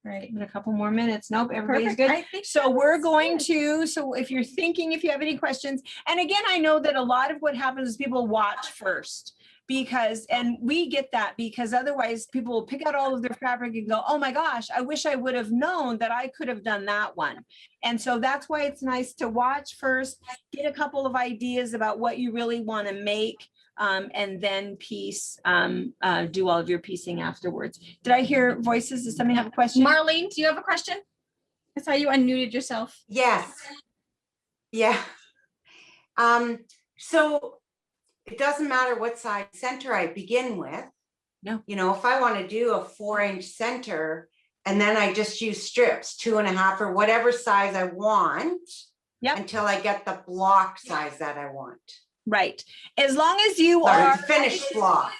Right, in a couple more minutes. Nope, everybody's good. I think So that we're was going good. to, so if you're thinking, if you have any questions, and again, I know that a lot of what happens is people watch first because, and we get that because otherwise people will pick out all of their fabric and go, oh my gosh, I wish I would have known that I could have done that one. And so that's why it's nice to watch first, get a couple of ideas about what you really want to make. And then piece, do all of your piecing afterwards. Did I hear voices? Does somebody have a question? Marlene, do you have a question? I saw you unmuted yourself. Yes. Yeah. So it doesn't matter what size center I begin with. No. You know, if I want to do a 4-inch center and then I just use strips, 2.5 or whatever size I want. Yep. Until I get the block size that I want. Right. As long as you Or are finished block.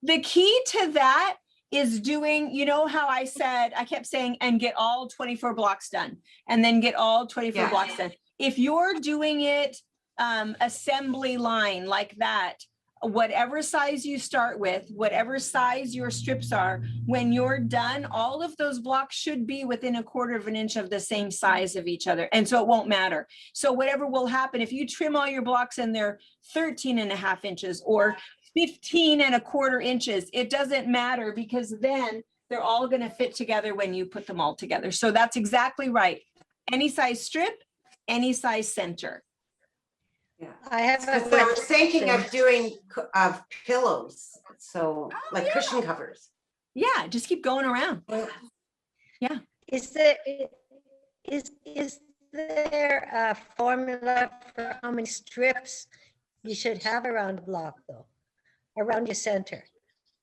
the key to that is doing, you know how I said, I kept saying, and get all 24 blocks done, and then get all 24 Yeah. blocks done. If you're doing it assembly line like that, whatever size you start with, whatever size your strips are, when you're done, all of those blocks should be within 1/4 inch of the same size of each other. And so it won't matter. So whatever will happen, if you trim all your blocks and they're 13.5 inches or 15.25 inches, it doesn't matter because then they're all going to fit together when you put them all together. So that's exactly right. Any size strip, any size center. Yeah. I have a Because I was thinking question. of doing pillows. So like cushion covers. Yeah, just keep going around. Is there, is there a formula for how many strips you should have around a block though? Around your center?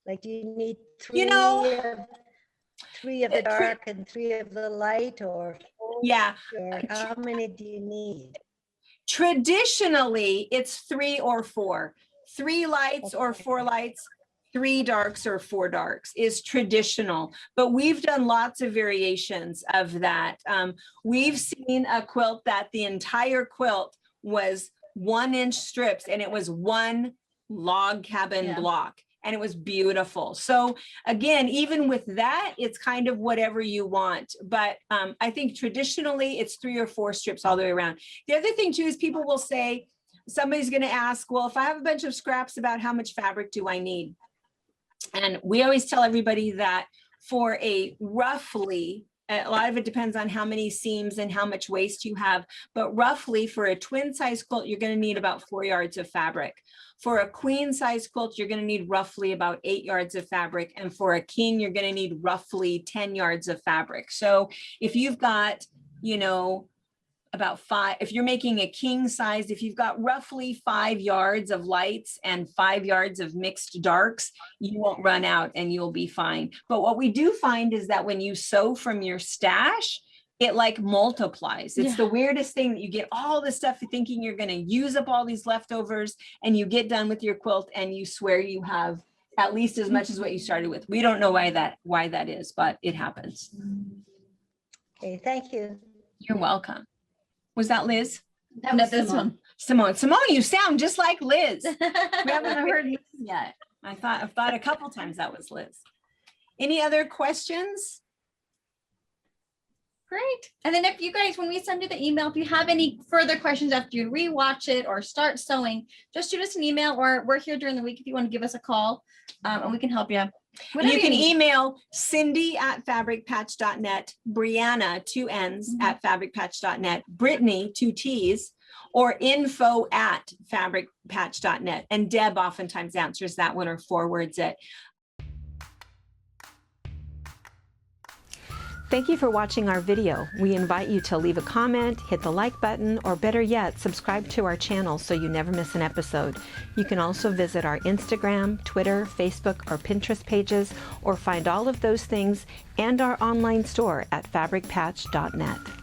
Like, do you need three? You know, Three of the dark and 3 of the light, or? Yeah. Or how many do you need? Traditionally, it's 3 or 4. 3 lights or 4 lights, 3 darks or 4 darks is traditional, but we've done lots of variations of that. We've seen a quilt that the entire quilt was 1-inch strips and it was 1 log cabin Yeah. block. And it was beautiful. So again, even with that, it's kind of whatever you want. But I think traditionally it's 3 or 4 strips all the way around. The other thing too is people will say, somebody's going to ask, well, if I have a bunch of scraps, about how much fabric do I need? And we always tell everybody that for a roughly, a lot of it depends on how many seams and how much waste you have, but roughly for a twin size quilt, you're going to need about 4 yards of fabric. For a queen size quilt, you're going to need roughly about 8 yards of fabric. And for a king, you're going to need roughly 10 yards of fabric. So if you've got, you know, about 5, if you're making a king size, if you've got roughly 5 yards of lights and 5 yards of mixed darks, you won't run out and you'll be fine. But what we do find is that when you sew from your stash, it like multiplies. It's the weirdest thing that you get all this stuff thinking you're going to use up all these leftovers, and you get done with your quilt and you swear you have at least as much as what you started with. We don't know why that is, but it happens. Okay, thank you. You're welcome. Was that Liz? That No, was this Simone. one. Simone, you sound just like Liz. We haven't heard Liz yet. I've thought a couple times that was Liz. Any other questions? Great. And then if you guys, when we send you the email, if you have any further questions after you rewatch it or start sewing, just shoot us an email, or we're here during the week if you want to give us a call, and we can help you. You can email Cindy@fabricpatch.net, Brianna, 2 N's, @fabricpatch.net, Brittany, 2 T's, or info@fabricpatch.net. And Deb oftentimes answers that one or forwards it. Thank you for watching our video. We invite you to leave a comment, hit the like button, or better yet, subscribe to our channel so you never miss an episode. You can also visit our Instagram, Twitter, Facebook, or Pinterest pages, or find all of those things and our online store at fabricpatch.net.